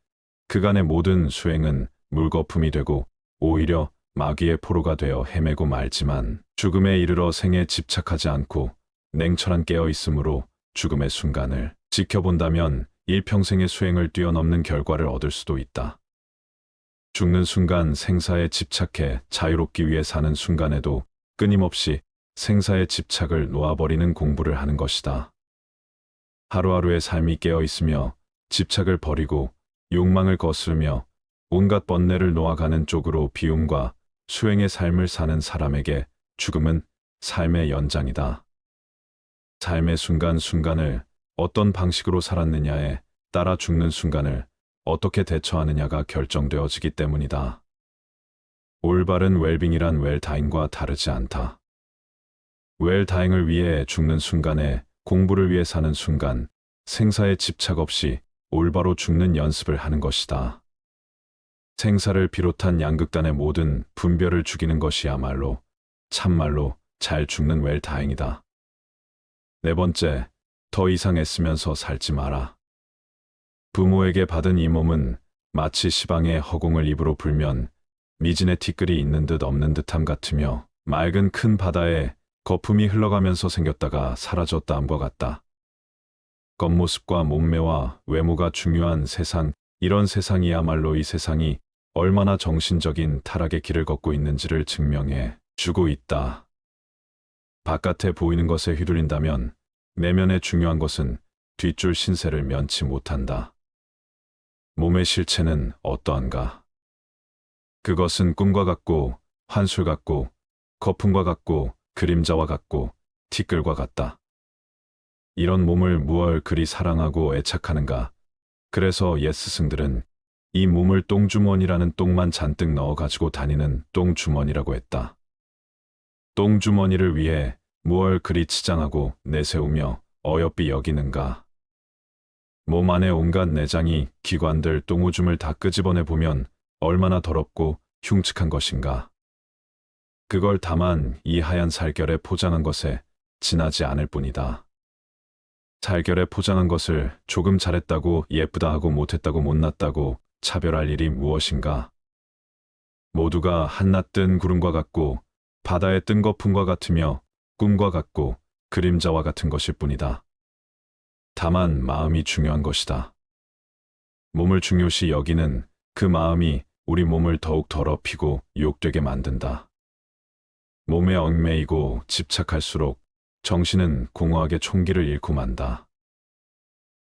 그간의 모든 수행은 물거품이 되고 오히려 마귀의 포로가 되어 헤매고 말지만, 죽음에 이르러 생에 집착하지 않고 냉철한 깨어있음으로 죽음의 순간을 지켜본다면 일평생의 수행을 뛰어넘는 결과를 얻을 수도 있다. 죽는 순간 생사에 집착해 자유롭기 위해 사는 순간에도 끊임없이 생사의 집착을 놓아버리는 공부를 하는 것이다. 하루하루의 삶이 깨어있으며 집착을 버리고 욕망을 거스르며 온갖 번뇌를 놓아가는 쪽으로 비움과 수행의 삶을 사는 사람에게 죽음은 삶의 연장이다. 삶의 순간순간을 어떤 방식으로 살았느냐에 따라 죽는 순간을 어떻게 대처하느냐가 결정되어지기 때문이다. 올바른 웰빙이란 웰다잉과 다르지 않다. 웰다잉을 위해 죽는 순간에 공부를 위해 사는 순간, 생사에 집착 없이 올바로 죽는 연습을 하는 것이다. 생사를 비롯한 양극단의 모든 분별을 죽이는 것이야말로 참말로 잘 죽는 웰다잉이다. 네 번째, 더 이상 애쓰면서 살지 마라. 부모에게 받은 이 몸은 마치 시방에 허공을 입으로 불면 미진의 티끌이 있는 듯 없는 듯함 같으며 맑은 큰 바다에 거품이 흘러가면서 생겼다가 사라졌다함과 같다. 겉모습과 몸매와 외모가 중요한 세상, 이런 세상이야말로 이 세상이 얼마나 정신적인 타락의 길을 걷고 있는지를 증명해 주고 있다. 바깥에 보이는 것에 휘둘린다면 내면에 중요한 것은 뒷줄 신세를 면치 못한다. 몸의 실체는 어떠한가? 그것은 꿈과 같고 환술 같고 거품과 같고 그림자와 같고 티끌과 같다. 이런 몸을 무얼 그리 사랑하고 애착하는가? 그래서 옛 스승들은 이 몸을 똥주머니라는 똥만 잔뜩 넣어 가지고 다니는 똥주머니라고 했다. 똥주머니를 위해 무얼 그리 치장하고 내세우며 어여삐 여기는가? 몸 안에 온갖 내장이 기관들 똥오줌을 다 끄집어내 보면 얼마나 더럽고 흉측한 것인가? 그걸 다만 이 하얀 살결에 포장한 것에 지나지 않을 뿐이다. 살결에 포장한 것을 조금 잘했다고 예쁘다 하고 못했다고 못났다고 차별할 일이 무엇인가? 모두가 한낮 뜬 구름과 같고 바다에 뜬 거품과 같으며 꿈과 같고 그림자와 같은 것일 뿐이다. 다만 마음이 중요한 것이다. 몸을 중요시 여기는 그 마음이 우리 몸을 더욱 더럽히고 유혹되게 만든다. 몸에 얽매이고 집착할수록 정신은 공허하게 총기를 잃고 만다.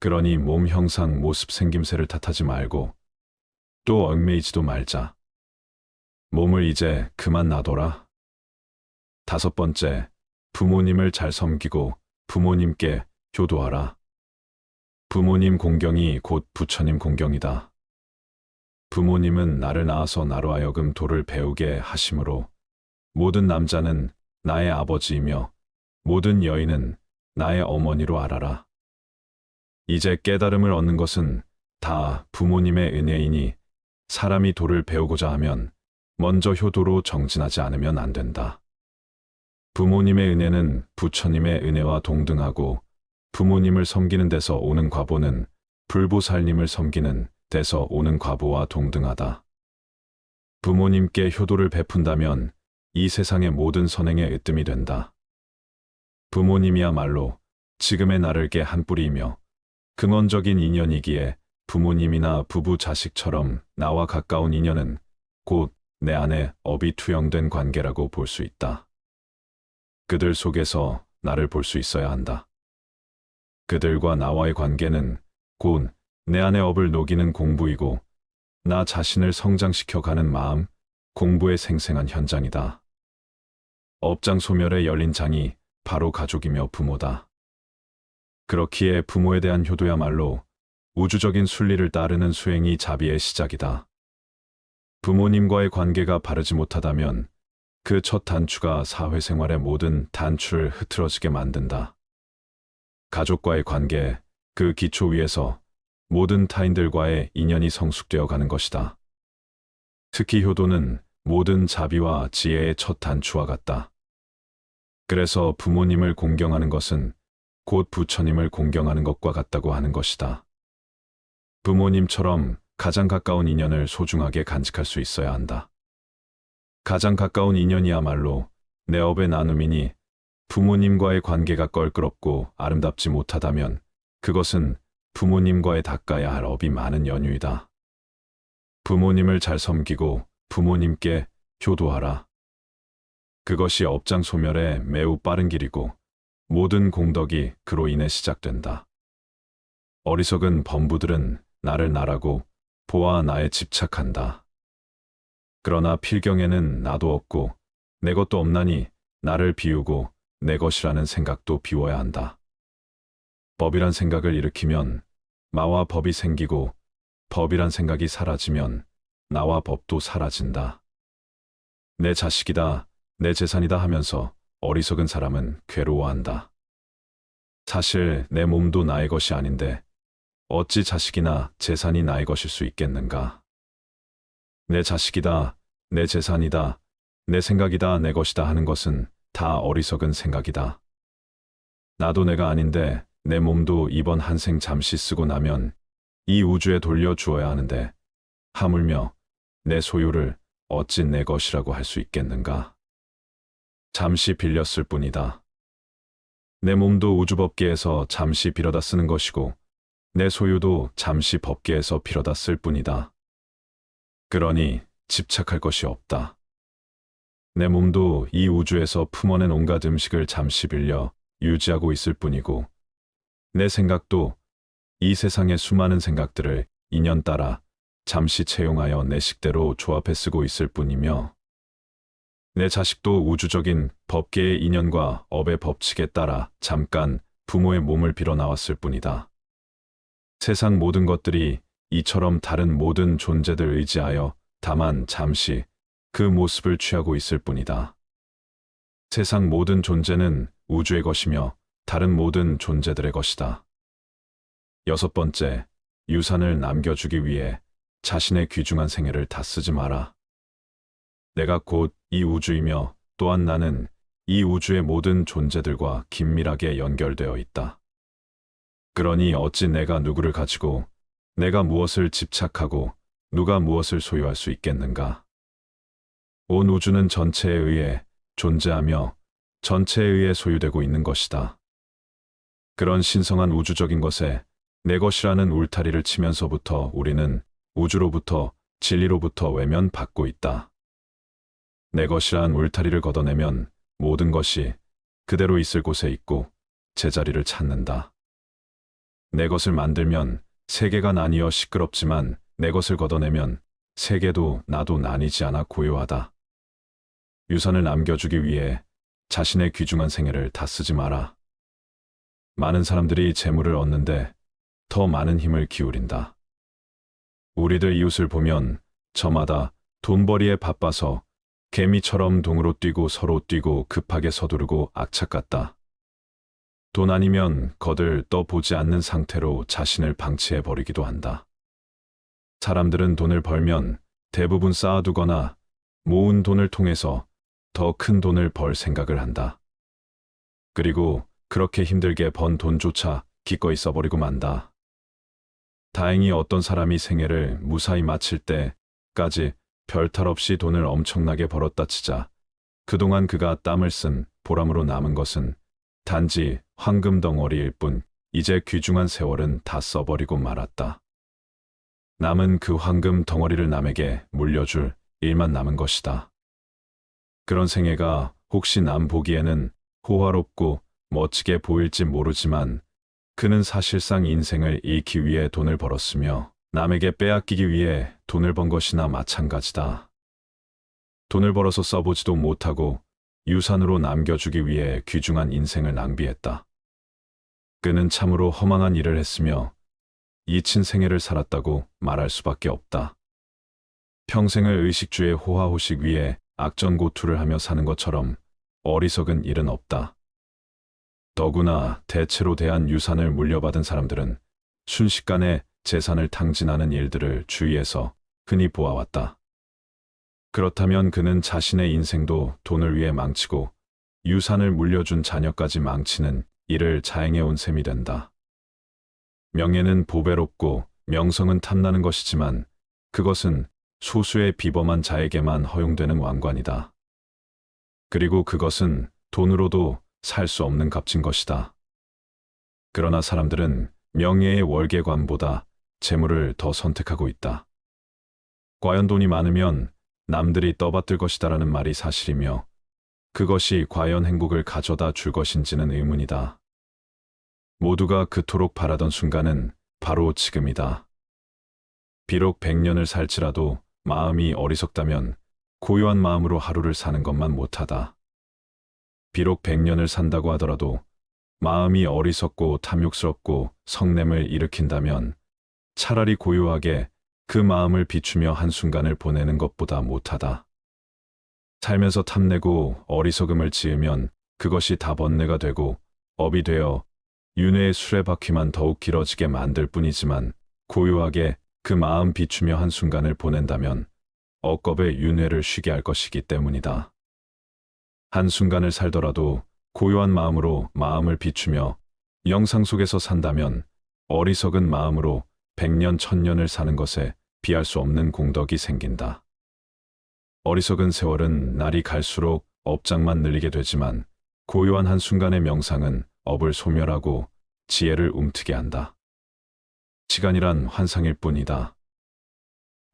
그러니 몸 형상 모습 생김새를 탓하지 말고 또 얽매이지도 말자. 몸을 이제 그만 놔둬라. 5번째, 부모님을 잘 섬기고 부모님께 효도하라. 부모님 공경이 곧 부처님 공경이다. 부모님은 나를 낳아서 나로 하여금 도를 배우게 하심으로 모든 남자는 나의 아버지이며 모든 여인은 나의 어머니로 알아라. 이제 깨달음을 얻는 것은 다 부모님의 은혜이니 사람이 도를 배우고자 하면 먼저 효도로 정진하지 않으면 안 된다. 부모님의 은혜는 부처님의 은혜와 동등하고 부모님을 섬기는 데서 오는 과보는 불보살님을 섬기는 데서 오는 과보와 동등하다. 부모님께 효도를 베푼다면 이 세상의 모든 선행에 으뜸이 된다. 부모님이야말로 지금의 나를 개 한 뿌리이며 근원적인 인연이기에 부모님이나 부부 자식처럼 나와 가까운 인연은 곧 내 안에 업이 투영된 관계라고 볼 수 있다. 그들 속에서 나를 볼 수 있어야 한다. 그들과 나와의 관계는 곧 내 안의 업을 녹이는 공부이고 나 자신을 성장시켜가는 마음, 공부의 생생한 현장이다. 업장 소멸에 열린 장이 바로 가족이며 부모다. 그렇기에 부모에 대한 효도야말로 우주적인 순리를 따르는 수행이 자비의 시작이다. 부모님과의 관계가 바르지 못하다면 그 첫 단추가 사회생활의 모든 단추를 흐트러지게 만든다. 가족과의 관계, 그 기초 위에서 모든 타인들과의 인연이 성숙되어 가는 것이다. 특히 효도는 모든 자비와 지혜의 첫 단추와 같다. 그래서 부모님을 공경하는 것은 곧 부처님을 공경하는 것과 같다고 하는 것이다. 부모님처럼 가장 가까운 인연을 소중하게 간직할 수 있어야 한다. 가장 가까운 인연이야말로 내 업의 나눔이니 부모님과의 관계가 껄끄럽고 아름답지 못하다면 그것은 부모님과의 닦아야 할 업이 많은 연유이다. 부모님을 잘 섬기고 부모님께 효도하라. 그것이 업장 소멸에 매우 빠른 길이고 모든 공덕이 그로 인해 시작된다. 어리석은 범부들은 나를 나라고 보아 나에 집착한다. 그러나 필경에는 나도 없고 내 것도 없나니 나를 비우고 내 것이라는 생각도 비워야 한다. 법이란 생각을 일으키면 마와 법이 생기고 법이란 생각이 사라지면 나와 법도 사라진다. 내 자식이다, 내 재산이다 하면서 어리석은 사람은 괴로워한다. 사실 내 몸도 나의 것이 아닌데 어찌 자식이나 재산이 나의 것일 수 있겠는가? 내 자식이다, 내 재산이다, 내 생각이다, 내 것이다 하는 것은 다 어리석은 생각이다. 나도 내가 아닌데 내 몸도 이번 한 생 잠시 쓰고 나면 이 우주에 돌려주어야 하는데 하물며 내 소유를 어찌 내 것이라고 할 수 있겠는가? 잠시 빌렸을 뿐이다. 내 몸도 우주법계에서 잠시 빌어다 쓰는 것이고 내 소유도 잠시 법계에서 빌어다 쓸 뿐이다. 그러니 집착할 것이 없다. 내 몸도 이 우주에서 품어낸 온갖 음식을 잠시 빌려 유지하고 있을 뿐이고 내 생각도 이 세상의 수많은 생각들을 인연 따라 잠시 채용하여 내 식대로 조합해 쓰고 있을 뿐이며 내 자식도 우주적인 법계의 인연과 업의 법칙에 따라 잠깐 부모의 몸을 빌어 나왔을 뿐이다. 세상 모든 것들이 이처럼 다른 모든 존재들 의지하여 다만 잠시 그 모습을 취하고 있을 뿐이다. 세상 모든 존재는 우주의 것이며 다른 모든 존재들의 것이다. 6번째, 유산을 남겨주기 위해 자신의 귀중한 생애를 다 쓰지 마라. 내가 곧 이 우주이며 또한 나는 이 우주의 모든 존재들과 긴밀하게 연결되어 있다. 그러니 어찌 내가 누구를 가지고 내가 무엇을 집착하고 누가 무엇을 소유할 수 있겠는가? 온 우주는 전체에 의해 존재하며 전체에 의해 소유되고 있는 것이다. 그런 신성한 우주적인 것에 내 것이라는 울타리를 치면서부터 우리는 우주로부터 진리로부터 외면받고 있다. 내 것이란 울타리를 걷어내면 모든 것이 그대로 있을 곳에 있고 제자리를 찾는다. 내 것을 만들면 세계가 나뉘어 시끄럽지만 내 것을 걷어내면 세계도 나도 나뉘지 않아 고요하다. 유산을 남겨주기 위해 자신의 귀중한 생애를 다 쓰지 마라. 많은 사람들이 재물을 얻는데 더 많은 힘을 기울인다. 우리들 이웃을 보면 저마다 돈벌이에 바빠서 개미처럼 동으로 뛰고 서로 뛰고 급하게 서두르고 악착 같다. 돈 아니면 거들 떠보지 않는 상태로 자신을 방치해버리기도 한다. 사람들은 돈을 벌면 대부분 쌓아두거나 모은 돈을 통해서 더 큰 돈을 벌 생각을 한다. 그리고 그렇게 힘들게 번 돈조차 기꺼이 써버리고 만다. 다행히 어떤 사람이 생애를 무사히 마칠 때까지 별탈 없이 돈을 엄청나게 벌었다 치자 그동안 그가 땀을 쓴 보람으로 남은 것은 단지 황금 덩어리일 뿐 이제 귀중한 세월은 다 써버리고 말았다. 남은 그 황금 덩어리를 남에게 물려줄 일만 남은 것이다. 그런 생애가 혹시 남 보기에는 호화롭고 멋지게 보일지 모르지만 그는 사실상 인생을 잃기 위해 돈을 벌었으며 남에게 빼앗기기 위해 돈을 번 것이나 마찬가지다. 돈을 벌어서 써보지도 못하고 유산으로 남겨주기 위해 귀중한 인생을 낭비했다. 그는 참으로 허망한 일을 했으며 잊힌 생애를 살았다고 말할 수밖에 없다. 평생을 의식주의 호화호식 위에 악전고투를 하며 사는 것처럼 어리석은 일은 없다. 더구나 대체로 대한 유산을 물려받은 사람들은 순식간에 재산을 탕진하는 일들을 주위에서 흔히 보아왔다. 그렇다면 그는 자신의 인생도 돈을 위해 망치고 유산을 물려준 자녀까지 망치는 일을 자행해온 셈이 된다. 명예는 보배롭고 명성은 탐나는 것이지만 그것은 소수의 비범한 자에게만 허용되는 왕관이다. 그리고 그것은 돈으로도 살 수 없는 값진 것이다. 그러나 사람들은 명예의 월계관보다 재물을 더 선택하고 있다. 과연 돈이 많으면 남들이 떠받들 것이다라는 말이 사실이며 그것이 과연 행복을 가져다 줄 것인지는 의문이다. 모두가 그토록 바라던 순간은 바로 지금이다. 비록 100년을 살지라도 마음이 어리석다면 고요한 마음으로 하루를 사는 것만 못하다. 비록 100년을 산다고 하더라도 마음이 어리석고 탐욕스럽고 성냄을 일으킨다면 차라리 고요하게 그 마음을 비추며 한순간을 보내는 것보다 못하다. 살면서 탐내고 어리석음을 지으면 그것이 다 번뇌가 되고 업이 되어 윤회의 수레바퀴만 더욱 길어지게 만들 뿐이지만 고요하게 그 마음 비추며 한순간을 보낸다면 억겁의 윤회를 쉬게 할 것이기 때문이다. 한순간을 살더라도 고요한 마음으로 마음을 비추며 영상 속에서 산다면 어리석은 마음으로 100년 1000년을 사는 것에 비할 수 없는 공덕이 생긴다. 어리석은 세월은 날이 갈수록 업장만 늘리게 되지만 고요한 한순간의 명상은 업을 소멸하고 지혜를 움트게 한다. 시간이란 환상일 뿐이다.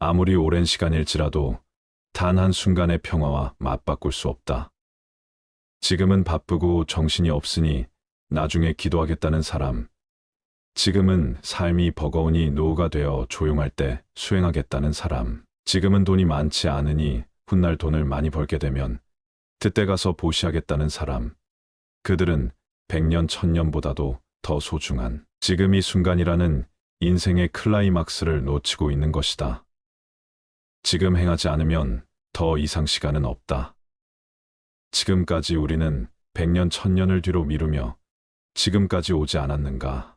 아무리 오랜 시간일지라도 단 한순간의 평화와 맞바꿀 수 없다. 지금은 바쁘고 정신이 없으니 나중에 기도하겠다는 사람, 지금은 삶이 버거우니 노후가 되어 조용할 때 수행하겠다는 사람, 지금은 돈이 많지 않으니 훗날 돈을 많이 벌게 되면 그때 가서 보시하겠다는 사람, 그들은 100년 1000년보다도 더 소중한 지금 이 순간이라는 인생의 클라이막스를 놓치고 있는 것이다. 지금 행하지 않으면 더 이상 시간은 없다. 지금까지 우리는 100년 1000년을 뒤로 미루며 지금까지 오지 않았는가.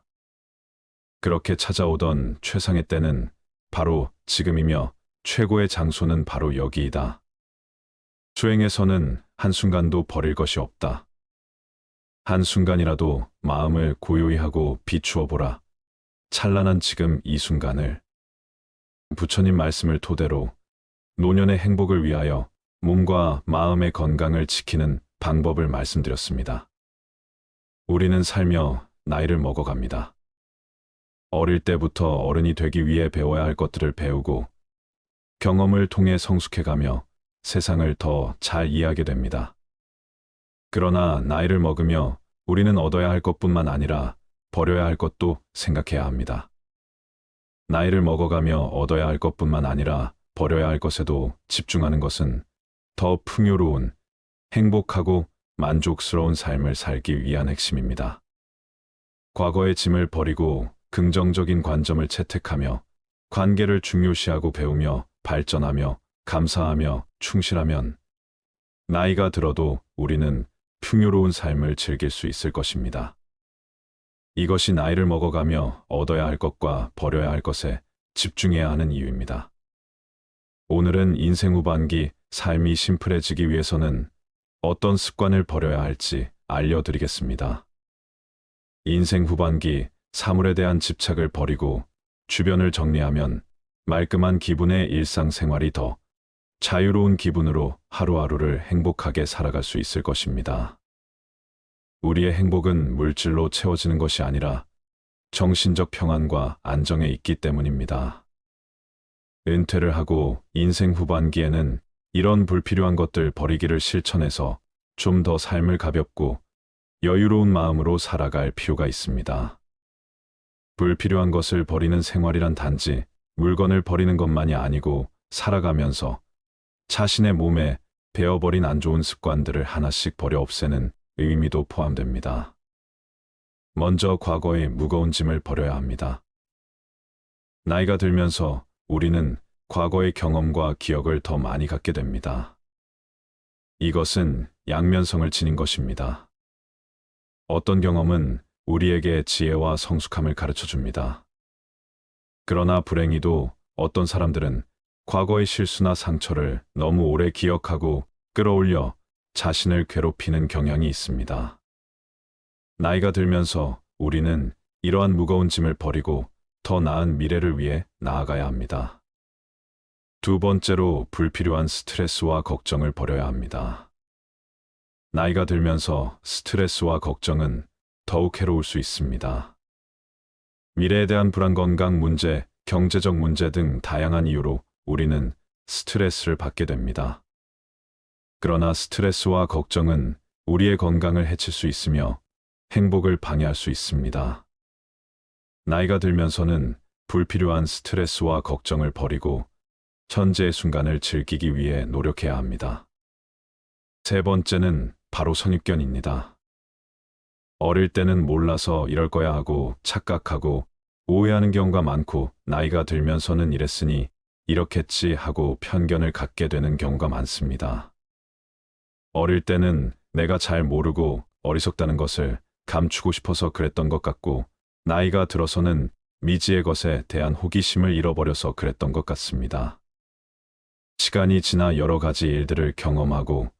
그렇게 찾아오던 최상의 때는 바로 지금이며 최고의 장소는 바로 여기이다. 수행에서는 한순간도 버릴 것이 없다. 한순간이라도 마음을 고요히 하고 비추어 보라. 찬란한 지금 이 순간을. 부처님 말씀을 토대로 노년의 행복을 위하여 몸과 마음의 건강을 지키는 방법을 말씀드렸습니다. 우리는 살며 나이를 먹어갑니다. 어릴 때부터 어른이 되기 위해 배워야 할 것들을 배우고 경험을 통해 성숙해가며 세상을 더 잘 이해하게 됩니다. 그러나 나이를 먹으며 우리는 얻어야 할 것뿐만 아니라 버려야 할 것도 생각해야 합니다. 나이를 먹어가며 얻어야 할 것뿐만 아니라 버려야 할 것에도 집중하는 것은 더 풍요로운, 행복하고 만족스러운 삶을 살기 위한 핵심입니다. 과거의 짐을 버리고 긍정적인 관점을 채택하며 관계를 중요시하고 배우며 발전하며 감사하며 충실하면 나이가 들어도 우리는 풍요로운 삶을 즐길 수 있을 것입니다. 이것이 나이를 먹어가며 얻어야 할 것과 버려야 할 것에 집중해야 하는 이유입니다. 오늘은 인생 후반기 삶이 심플해지기 위해서는 어떤 습관을 버려야 할지 알려드리겠습니다. 인생 후반기 사물에 대한 집착을 버리고 주변을 정리하면 말끔한 기분의 일상생활이 더 자유로운 기분으로 하루하루를 행복하게 살아갈 수 있을 것입니다. 우리의 행복은 물질로 채워지는 것이 아니라 정신적 평안과 안정에 있기 때문입니다. 은퇴를 하고 인생 후반기에는 이런 불필요한 것들 버리기를 실천해서 좀 더 삶을 가볍고 여유로운 마음으로 살아갈 필요가 있습니다. 불필요한 것을 버리는 생활이란 단지 물건을 버리는 것만이 아니고 살아가면서 자신의 몸에 배어버린 안 좋은 습관들을 하나씩 버려 없애는 의미도 포함됩니다. 먼저 과거의 무거운 짐을 버려야 합니다. 나이가 들면서 우리는 과거의 경험과 기억을 더 많이 갖게 됩니다. 이것은 양면성을 지닌 것입니다. 어떤 경험은 우리에게 지혜와 성숙함을 가르쳐 줍니다. 그러나 불행히도 어떤 사람들은 과거의 실수나 상처를 너무 오래 기억하고 끌어올려 자신을 괴롭히는 경향이 있습니다. 나이가 들면서 우리는 이러한 무거운 짐을 버리고 더 나은 미래를 위해 나아가야 합니다. 두 번째로 불필요한 스트레스와 걱정을 버려야 합니다. 나이가 들면서 스트레스와 걱정은 더욱 해로울 수 있습니다. 미래에 대한 불안, 건강 문제, 경제적 문제 등 다양한 이유로 우리는 스트레스를 받게 됩니다. 그러나 스트레스와 걱정은 우리의 건강을 해칠 수 있으며 행복을 방해할 수 있습니다. 나이가 들면서는 불필요한 스트레스와 걱정을 버리고 현재의 순간을 즐기기 위해 노력해야 합니다. 세 번째는 바로 선입견입니다. 어릴 때는 몰라서 이럴 거야 하고 착각하고 오해하는 경우가 많고 나이가 들면서는 이랬으니 이렇겠지 하고 편견을 갖게 되는 경우가 많습니다. 어릴 때는 내가 잘 모르고 어리석다는 것을 감추고 싶어서 그랬던 것 같고 나이가 들어서는 미지의 것에 대한 호기심을 잃어버려서 그랬던 것 같습니다. 시간이 지나 여러 가지 일들을 경험하고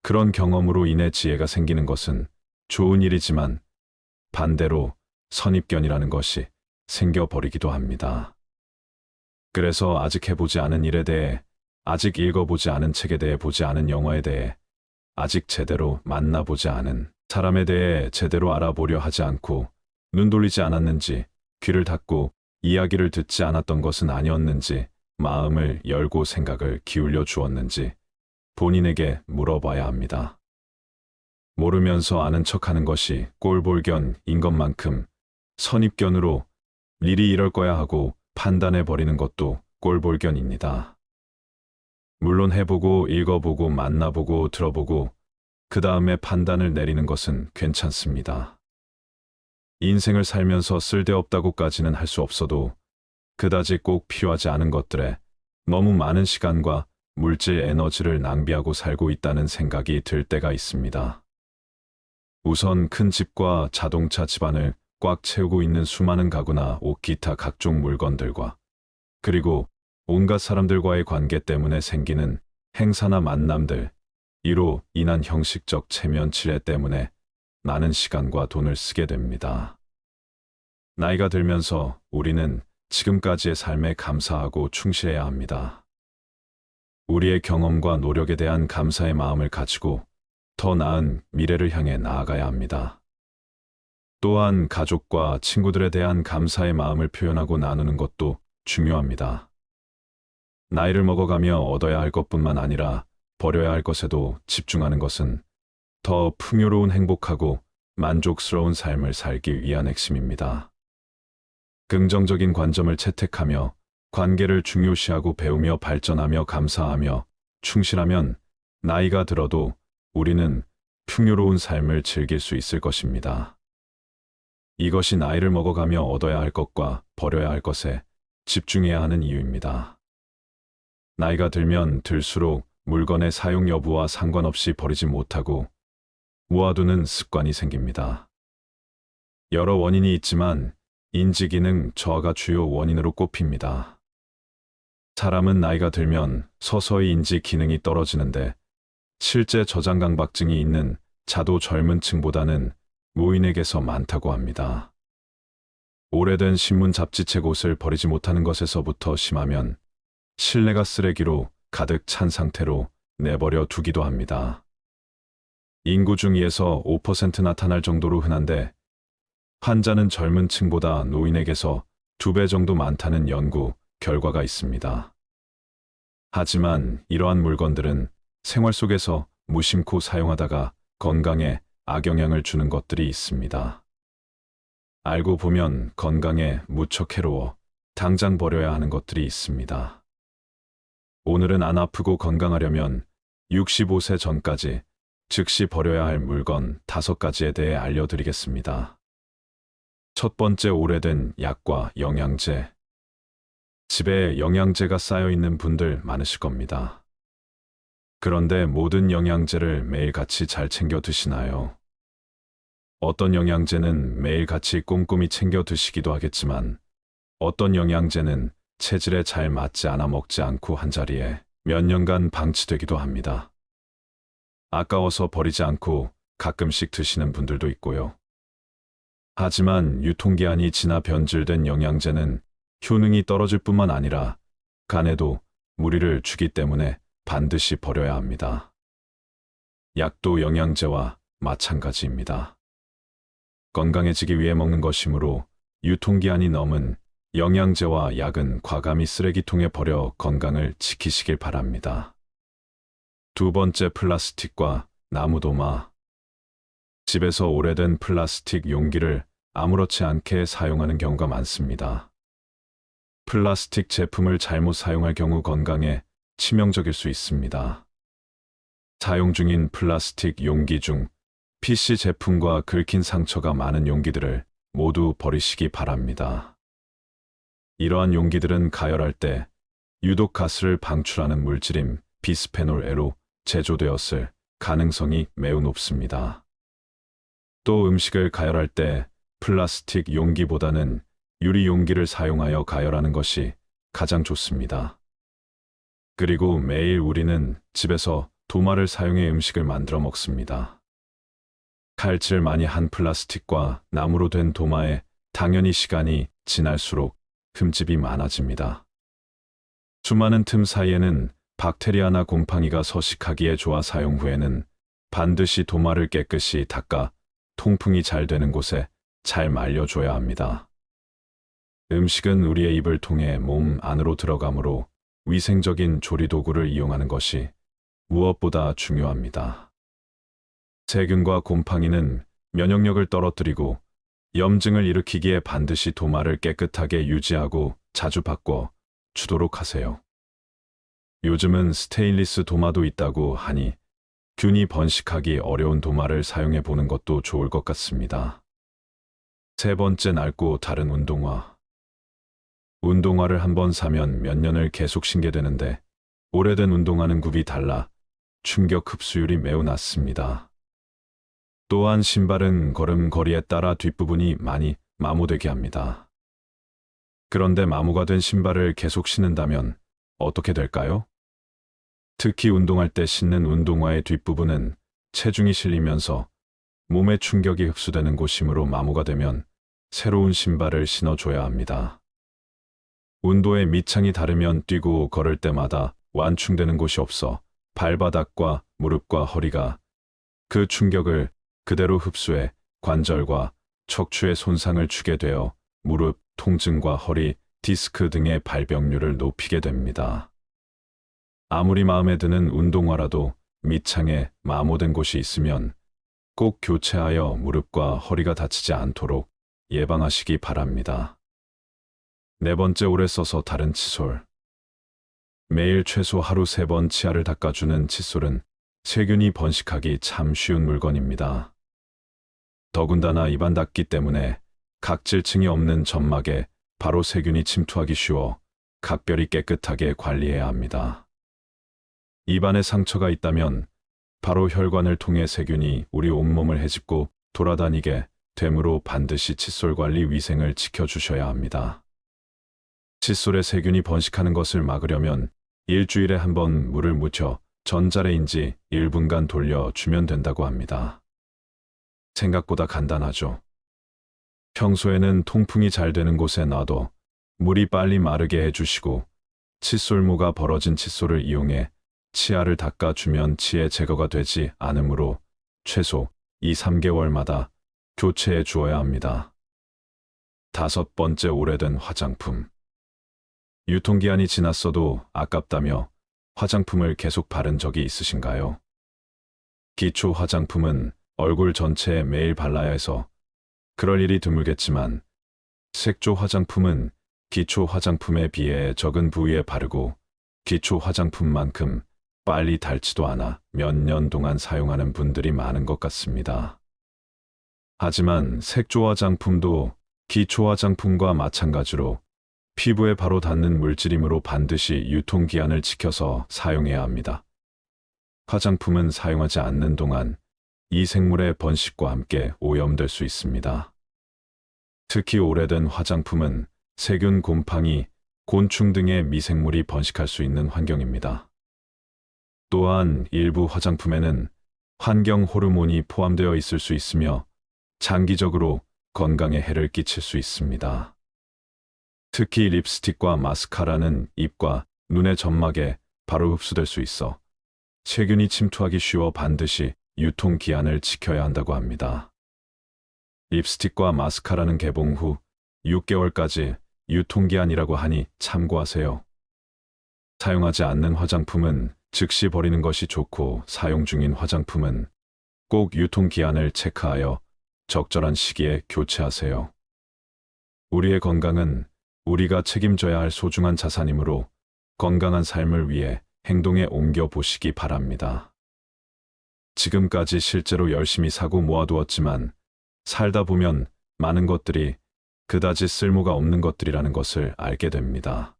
그런 경험으로 인해 지혜가 생기는 것은 좋은 일이지만 반대로 선입견이라는 것이 생겨버리기도 합니다. 그래서 아직 해보지 않은 일에 대해, 아직 읽어보지 않은 책에 대해, 보지 않은 영화에 대해, 아직 제대로 만나보지 않은 사람에 대해 제대로 알아보려 하지 않고 눈 돌리지 않았는지, 귀를 닫고 이야기를 듣지 않았던 것은 아니었는지, 마음을 열고 생각을 기울여 주었는지 본인에게 물어봐야 합니다. 모르면서 아는 척하는 것이 꼴볼견인 것만큼 선입견으로 일이 이럴 거야 하고 판단해버리는 것도 꼴볼견입니다. 물론 해보고 읽어보고 만나보고 들어보고 그 다음에 판단을 내리는 것은 괜찮습니다. 인생을 살면서 쓸데없다고까지는 할 수 없어도 그다지 꼭 필요하지 않은 것들에 너무 많은 시간과 물질 에너지를 낭비하고 살고 있다는 생각이 들 때가 있습니다. 우선 큰 집과 자동차 집안을 꽉 채우고 있는 수많은 가구나 옷, 기타 각종 물건들과 그리고 온갖 사람들과의 관계 때문에 생기는 행사나 만남들, 이로 인한 형식적 체면 치레 때문에 많은 시간과 돈을 쓰게 됩니다. 나이가 들면서 우리는 지금까지의 삶에 감사하고 충실해야 합니다. 우리의 경험과 노력에 대한 감사의 마음을 가지고 더 나은 미래를 향해 나아가야 합니다. 또한 가족과 친구들에 대한 감사의 마음을 표현하고 나누는 것도 중요합니다. 나이를 먹어가며 얻어야 할 것뿐만 아니라 버려야 할 것에도 집중하는 것은 더 풍요로운 행복하고 만족스러운 삶을 살기 위한 핵심입니다. 긍정적인 관점을 채택하며 관계를 중요시하고 배우며 발전하며 감사하며 충실하면 나이가 들어도 우리는 풍요로운 삶을 즐길 수 있을 것입니다. 이것이 나이를 먹어가며 얻어야 할 것과 버려야 할 것에 집중해야 하는 이유입니다. 나이가 들면 들수록 물건의 사용 여부와 상관없이 버리지 못하고 모아두는 습관이 생깁니다. 여러 원인이 있지만 인지기능 저하가 주요 원인으로 꼽힙니다. 사람은 나이가 들면 서서히 인지 기능이 떨어지는데 실제 저장 강박증이 있는 자도 젊은 층보다는 노인에게서 많다고 합니다. 오래된 신문 잡지책 옷을 버리지 못하는 것에서부터 심하면 실내가 쓰레기로 가득 찬 상태로 내버려 두기도 합니다. 인구 중 2에서 5% 나타날 정도로 흔한데 환자는 젊은 층보다 노인에게서 2배 정도 많다는 연구 결과가 있습니다. 하지만 이러한 물건들은 생활 속에서 무심코 사용하다가 건강에 악영향을 주는 것들이 있습니다. 알고 보면 건강에 무척 해로워 당장 버려야 하는 것들이 있습니다. 오늘은 안 아프고 건강하려면 65세 전까지 즉시 버려야 할 물건 5가지에 대해 알려드리겠습니다. 첫 번째, 오래된 약과 영양제. 집에 영양제가 쌓여 있는 분들 많으실 겁니다. 그런데 모든 영양제를 매일같이 잘 챙겨 드시나요? 어떤 영양제는 매일같이 꼼꼼히 챙겨 드시기도 하겠지만 어떤 영양제는 체질에 잘 맞지 않아 먹지 않고 한자리에 몇 년간 방치되기도 합니다. 아까워서 버리지 않고 가끔씩 드시는 분들도 있고요. 하지만 유통기한이 지나 변질된 영양제는 효능이 떨어질 뿐만 아니라 간에도 무리를 주기 때문에 반드시 버려야 합니다. 약도 영양제와 마찬가지입니다. 건강해지기 위해 먹는 것이므로 유통기한이 넘은 영양제와 약은 과감히 쓰레기통에 버려 건강을 지키시길 바랍니다. 두 번째, 플라스틱과 나무도마. 집에서 오래된 플라스틱 용기를 아무렇지 않게 사용하는 경우가 많습니다. 플라스틱 제품을 잘못 사용할 경우 건강에 치명적일 수 있습니다. 사용 중인 플라스틱 용기 중 PC 제품과 긁힌 상처가 많은 용기들을 모두 버리시기 바랍니다. 이러한 용기들은 가열할 때 유독 가스를 방출하는 물질인 비스페놀 A로 제조되었을 가능성이 매우 높습니다. 또 음식을 가열할 때 플라스틱 용기보다는 유리 용기를 사용하여 가열하는 것이 가장 좋습니다. 그리고 매일 우리는 집에서 도마를 사용해 음식을 만들어 먹습니다. 칼질 많이 한 플라스틱과 나무로 된 도마에 당연히 시간이 지날수록 흠집이 많아집니다. 수많은 틈 사이에는 박테리아나 곰팡이가 서식하기에 좋아 사용 후에는 반드시 도마를 깨끗이 닦아 통풍이 잘 되는 곳에 잘 말려줘야 합니다. 음식은 우리의 입을 통해 몸 안으로 들어가므로 위생적인 조리도구를 이용하는 것이 무엇보다 중요합니다. 세균과 곰팡이는 면역력을 떨어뜨리고 염증을 일으키기에 반드시 도마를 깨끗하게 유지하고 자주 바꿔 주도록 하세요. 요즘은 스테인리스 도마도 있다고 하니 균이 번식하기 어려운 도마를 사용해 보는 것도 좋을 것 같습니다. 세 번째, 낡고 다른 운동화. 운동화를 한번 사면 몇 년을 계속 신게 되는데 오래된 운동화는 굽이 달라 충격 흡수율이 매우 낮습니다. 또한 신발은 걸음걸이에 따라 뒷부분이 많이 마모되게 합니다. 그런데 마모가 된 신발을 계속 신는다면 어떻게 될까요? 특히 운동할 때 신는 운동화의 뒷부분은 체중이 실리면서 몸에 충격이 흡수되는 곳이므로 마모가 되면 새로운 신발을 신어줘야 합니다. 운도의 밑창이 다르면 뛰고 걸을 때마다 완충되는 곳이 없어 발바닥과 무릎과 허리가 그 충격을 그대로 흡수해 관절과 척추에 손상을 주게 되어 무릎, 통증과 허리, 디스크 등의 발병률을 높이게 됩니다. 아무리 마음에 드는 운동화라도 밑창에 마모된 곳이 있으면 꼭 교체하여 무릎과 허리가 다치지 않도록 예방하시기 바랍니다. 네 번째, 오래 써서 다른 칫솔. 매일 최소 하루 3번 치아를 닦아주는 칫솔은 세균이 번식하기 참 쉬운 물건입니다. 더군다나 입안 닦기 때문에 각질층이 없는 점막에 바로 세균이 침투하기 쉬워 각별히 깨끗하게 관리해야 합니다. 입안에 상처가 있다면 바로 혈관을 통해 세균이 우리 온몸을 헤집고 돌아다니게 되므로 반드시 칫솔 관리 위생을 지켜주셔야 합니다. 칫솔에 세균이 번식하는 것을 막으려면 일주일에 한 번 물을 묻혀 전자레인지 1분간 돌려주면 된다고 합니다. 생각보다 간단하죠. 평소에는 통풍이 잘 되는 곳에 놔둬 물이 빨리 마르게 해주시고 칫솔무가 벌어진 칫솔을 이용해 치아를 닦아주면 치해 제거가 되지 않으므로 최소 2~3개월마다 교체해 주어야 합니다. 다섯 번째, 오래된 화장품. 유통기한이 지났어도 아깝다며 화장품을 계속 바른 적이 있으신가요? 기초 화장품은 얼굴 전체에 매일 발라야 해서 그럴 일이 드물겠지만 색조 화장품은 기초 화장품에 비해 적은 부위에 바르고 기초 화장품만큼 빨리 닳지도 않아 몇 년 동안 사용하는 분들이 많은 것 같습니다. 하지만 색조 화장품도 기초 화장품과 마찬가지로 피부에 바로 닿는 물질이므로 반드시 유통기한을 지켜서 사용해야 합니다. 화장품은 사용하지 않는 동안 이 생물의 번식과 함께 오염될 수 있습니다. 특히 오래된 화장품은 세균, 곰팡이, 곤충 등의 미생물이 번식할 수 있는 환경입니다. 또한 일부 화장품에는 환경 호르몬이 포함되어 있을 수 있으며 장기적으로 건강에 해를 끼칠 수 있습니다. 특히 립스틱과 마스카라는 입과 눈의 점막에 바로 흡수될 수 있어 세균이 침투하기 쉬워 반드시 유통기한을 지켜야 한다고 합니다. 립스틱과 마스카라는 개봉 후 6개월까지 유통기한이라고 하니 참고하세요. 사용하지 않는 화장품은 즉시 버리는 것이 좋고 사용 중인 화장품은 꼭 유통기한을 체크하여 적절한 시기에 교체하세요. 우리의 건강은 우리가 책임져야 할 소중한 자산이므로 건강한 삶을 위해 행동에 옮겨 보시기 바랍니다. 지금까지 실제로 열심히 사고 모아두었지만 살다 보면 많은 것들이 그다지 쓸모가 없는 것들이라는 것을 알게 됩니다.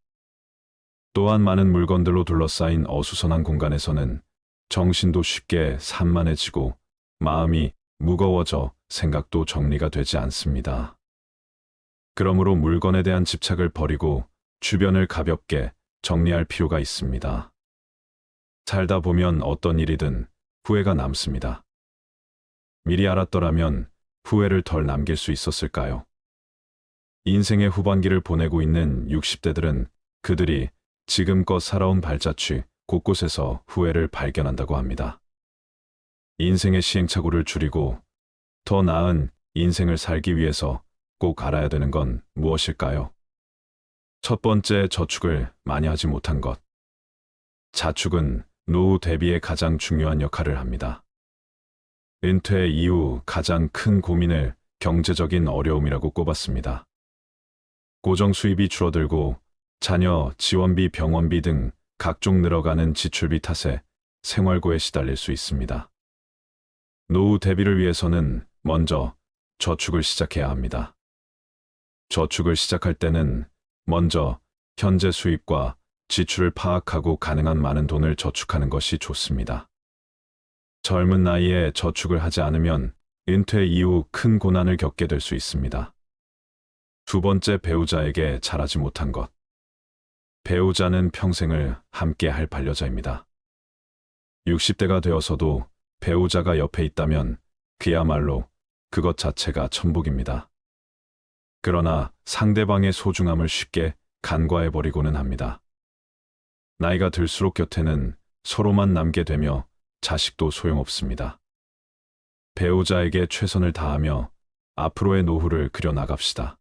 또한 많은 물건들로 둘러싸인 어수선한 공간에서는 정신도 쉽게 산만해지고 마음이 무거워져 생각도 정리가 되지 않습니다. 그러므로 물건에 대한 집착을 버리고 주변을 가볍게 정리할 필요가 있습니다. 살다 보면 어떤 일이든 후회가 남습니다. 미리 알았더라면 후회를 덜 남길 수 있었을까요? 인생의 후반기를 보내고 있는 60대들은 그들이 지금껏 살아온 발자취 곳곳에서 후회를 발견한다고 합니다. 인생의 시행착오를 줄이고 더 나은 인생을 살기 위해서 꼭 알아야 되는 건 무엇일까요? 첫 번째, 저축을 많이 하지 못한 것. 자축은 노후 대비에 가장 중요한 역할을 합니다. 은퇴 이후 가장 큰 고민을 경제적인 어려움이라고 꼽았습니다. 고정 수입이 줄어들고 자녀 지원비, 병원비 등 각종 늘어가는 지출비 탓에 생활고에 시달릴 수 있습니다. 노후 대비를 위해서는 먼저 저축을 시작해야 합니다. 저축을 시작할 때는 먼저 현재 수입과 지출을 파악하고 가능한 많은 돈을 저축하는 것이 좋습니다. 젊은 나이에 저축을 하지 않으면 은퇴 이후 큰 고난을 겪게 될 수 있습니다. 두 번째, 배우자에게 잘하지 못한 것. 배우자는 평생을 함께 할 반려자입니다. 60대가 되어서도 배우자가 옆에 있다면 그야말로 그것 자체가 천국입니다. 그러나 상대방의 소중함을 쉽게 간과해버리고는 합니다. 나이가 들수록 곁에는 서로만 남게 되며 자식도 소용없습니다. 배우자에게 최선을 다하며 앞으로의 노후를 그려나갑시다.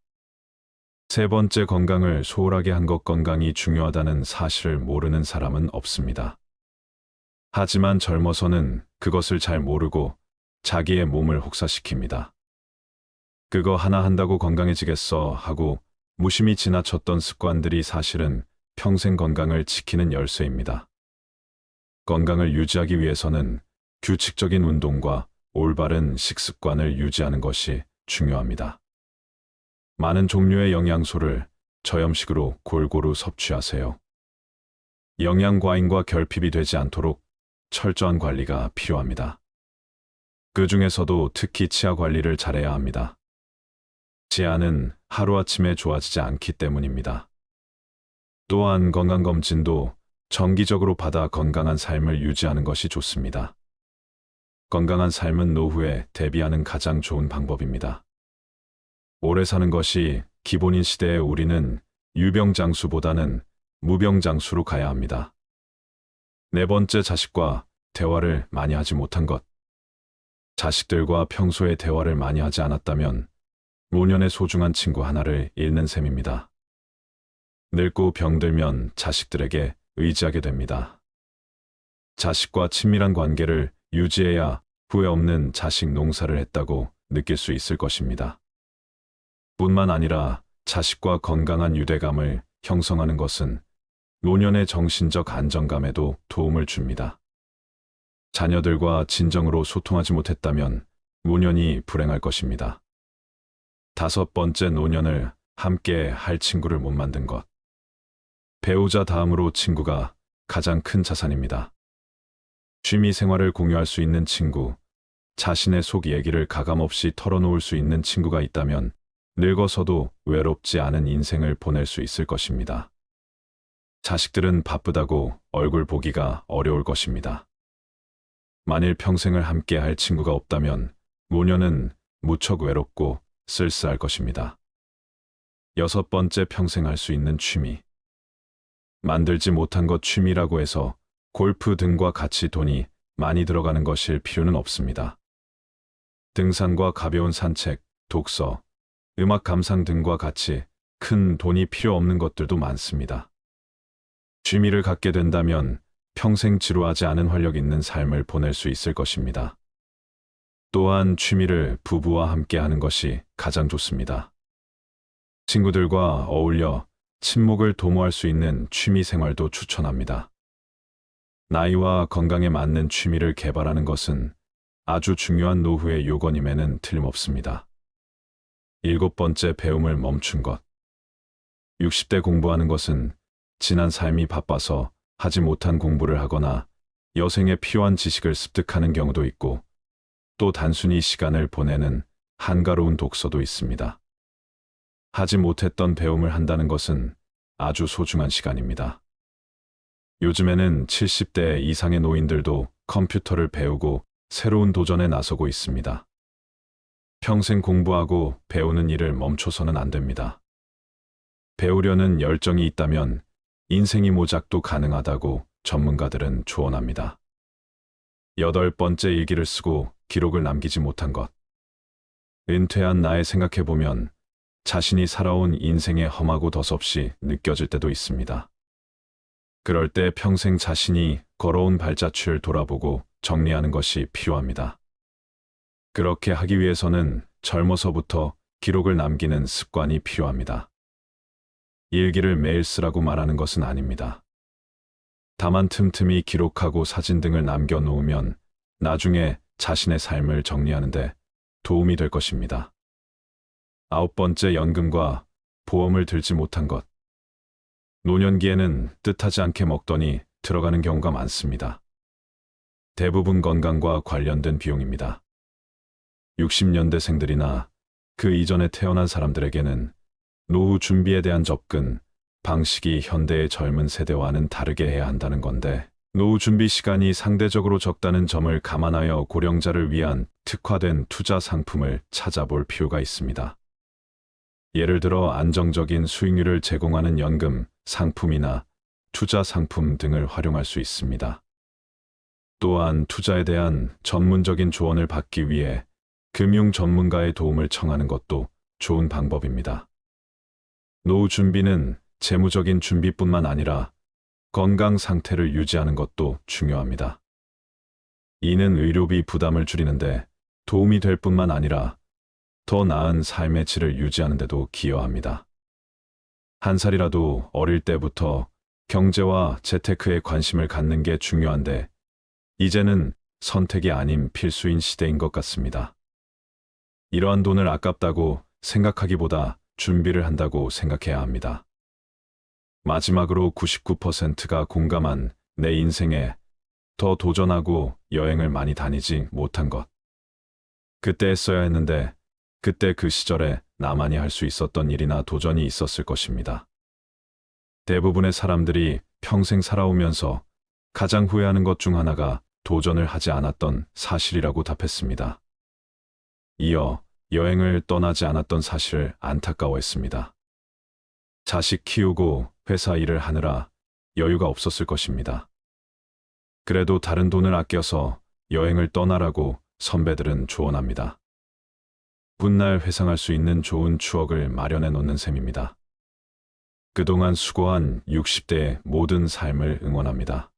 세 번째, 건강을 소홀하게 한 것. 건강이 중요하다는 사실을 모르는 사람은 없습니다. 하지만 젊어서는 그것을 잘 모르고 자기의 몸을 혹사시킵니다. 그거 하나 한다고 건강해지겠어 하고 무심히 지나쳤던 습관들이 사실은 평생 건강을 지키는 열쇠입니다. 건강을 유지하기 위해서는 규칙적인 운동과 올바른 식습관을 유지하는 것이 중요합니다. 많은 종류의 영양소를 저염식으로 골고루 섭취하세요. 영양 과잉과 결핍이 되지 않도록 철저한 관리가 필요합니다. 그 중에서도 특히 치아 관리를 잘해야 합니다. 치아는 하루아침에 좋아지지 않기 때문입니다. 또한 건강검진도 정기적으로 받아 건강한 삶을 유지하는 것이 좋습니다. 건강한 삶은 노후에 대비하는 가장 좋은 방법입니다. 오래 사는 것이 기본인 시대에 우리는 유병장수보다는 무병장수로 가야 합니다. 네 번째, 자식과 대화를 많이 하지 못한 것. 자식들과 평소에 대화를 많이 하지 않았다면 노년의 소중한 친구 하나를 잃는 셈입니다. 늙고 병들면 자식들에게 의지하게 됩니다. 자식과 친밀한 관계를 유지해야 후회 없는 자식 농사를 했다고 느낄 수 있을 것입니다. 뿐만 아니라 자식과 건강한 유대감을 형성하는 것은 노년의 정신적 안정감에도 도움을 줍니다. 자녀들과 진정으로 소통하지 못했다면 노년이 불행할 것입니다. 다섯 번째, 노년을 함께 할 친구를 못 만든 것. 배우자 다음으로 친구가 가장 큰 자산입니다. 취미 생활을 공유할 수 있는 친구, 자신의 속 얘기를 가감없이 털어놓을 수 있는 친구가 있다면 늙어서도 외롭지 않은 인생을 보낼 수 있을 것입니다. 자식들은 바쁘다고 얼굴 보기가 어려울 것입니다. 만일 평생을 함께 할 친구가 없다면 노년은 무척 외롭고 쓸쓸할 것입니다. 여섯 번째, 평생 할 수 있는 취미. 만들지 못한 것 취미라고 해서 골프 등과 같이 돈이 많이 들어가는 것일 필요는 없습니다. 등산과 가벼운 산책, 독서, 음악 감상 등과 같이 큰 돈이 필요 없는 것들도 많습니다. 취미를 갖게 된다면 평생 지루하지 않은 활력 있는 삶을 보낼 수 있을 것입니다. 또한 취미를 부부와 함께 하는 것이 가장 좋습니다. 친구들과 어울려 친목을 도모할 수 있는 취미 생활도 추천합니다. 나이와 건강에 맞는 취미를 개발하는 것은 아주 중요한 노후의 요건임에는 틀림없습니다. 일곱 번째, 배움을 멈춘 것. 60대 공부하는 것은 지난 삶이 바빠서 하지 못한 공부를 하거나 여생에 필요한 지식을 습득하는 경우도 있고 또 단순히 시간을 보내는 한가로운 독서도 있습니다. 하지 못했던 배움을 한다는 것은 아주 소중한 시간입니다. 요즘에는 70대 이상의 노인들도 컴퓨터를 배우고 새로운 도전에 나서고 있습니다. 평생 공부하고 배우는 일을 멈춰서는 안 됩니다. 배우려는 열정이 있다면 인생이 모작도 가능하다고 전문가들은 조언합니다. 여덟 번째, 일기를 쓰고 기록을 남기지 못한 것. 은퇴한 나에 생각해보면 자신이 살아온 인생의 험하고 덧없이 느껴질 때도 있습니다. 그럴 때 평생 자신이 걸어온 발자취를 돌아보고 정리하는 것이 필요합니다. 그렇게 하기 위해서는 젊어서부터 기록을 남기는 습관이 필요합니다. 일기를 매일 쓰라고 말하는 것은 아닙니다. 다만 틈틈이 기록하고 사진 등을 남겨놓으면 나중에 자신의 삶을 정리하는데 도움이 될 것입니다. 아홉 번째, 연금과 보험을 들지 못한 것. 노년기에는 뜻하지 않게 먹더니 들어가는 경우가 많습니다. 대부분 건강과 관련된 비용입니다. 60년대생들이나 그 이전에 태어난 사람들에게는 노후 준비에 대한 접근 방식이 현대의 젊은 세대와는 다르게 해야 한다는 건데 노후 준비 시간이 상대적으로 적다는 점을 감안하여 고령자를 위한 특화된 투자 상품을 찾아볼 필요가 있습니다. 예를 들어 안정적인 수익률을 제공하는 연금, 상품이나 투자 상품 등을 활용할 수 있습니다. 또한 투자에 대한 전문적인 조언을 받기 위해 금융 전문가의 도움을 청하는 것도 좋은 방법입니다. 노후 준비는 재무적인 준비뿐만 아니라 건강 상태를 유지하는 것도 중요합니다. 이는 의료비 부담을 줄이는데 도움이 될 뿐만 아니라 더 나은 삶의 질을 유지하는 데도 기여합니다. 한 살이라도 어릴 때부터 경제와 재테크에 관심을 갖는 게 중요한데 이제는 선택이 아닌 필수인 시대인 것 같습니다. 이러한 돈을 아깝다고 생각하기보다 준비를 한다고 생각해야 합니다. 마지막으로 99%가 공감한 내 인생에 더 도전하고 여행을 많이 다니지 못한 것. 그때 했어야 했는데 그때 그 시절에 나만이 할 수 있었던 일이나 도전이 있었을 것입니다. 대부분의 사람들이 평생 살아오면서 가장 후회하는 것 중 하나가 도전을 하지 않았던 사실이라고 답했습니다. 이어 여행을 떠나지 않았던 사실을 안타까워했습니다. 자식 키우고 회사 일을 하느라 여유가 없었을 것입니다. 그래도 다른 돈을 아껴서 여행을 떠나라고 선배들은 조언합니다. 훗날 회상할 수 있는 좋은 추억을 마련해 놓는 셈입니다. 그동안 수고한 60대의 모든 삶을 응원합니다.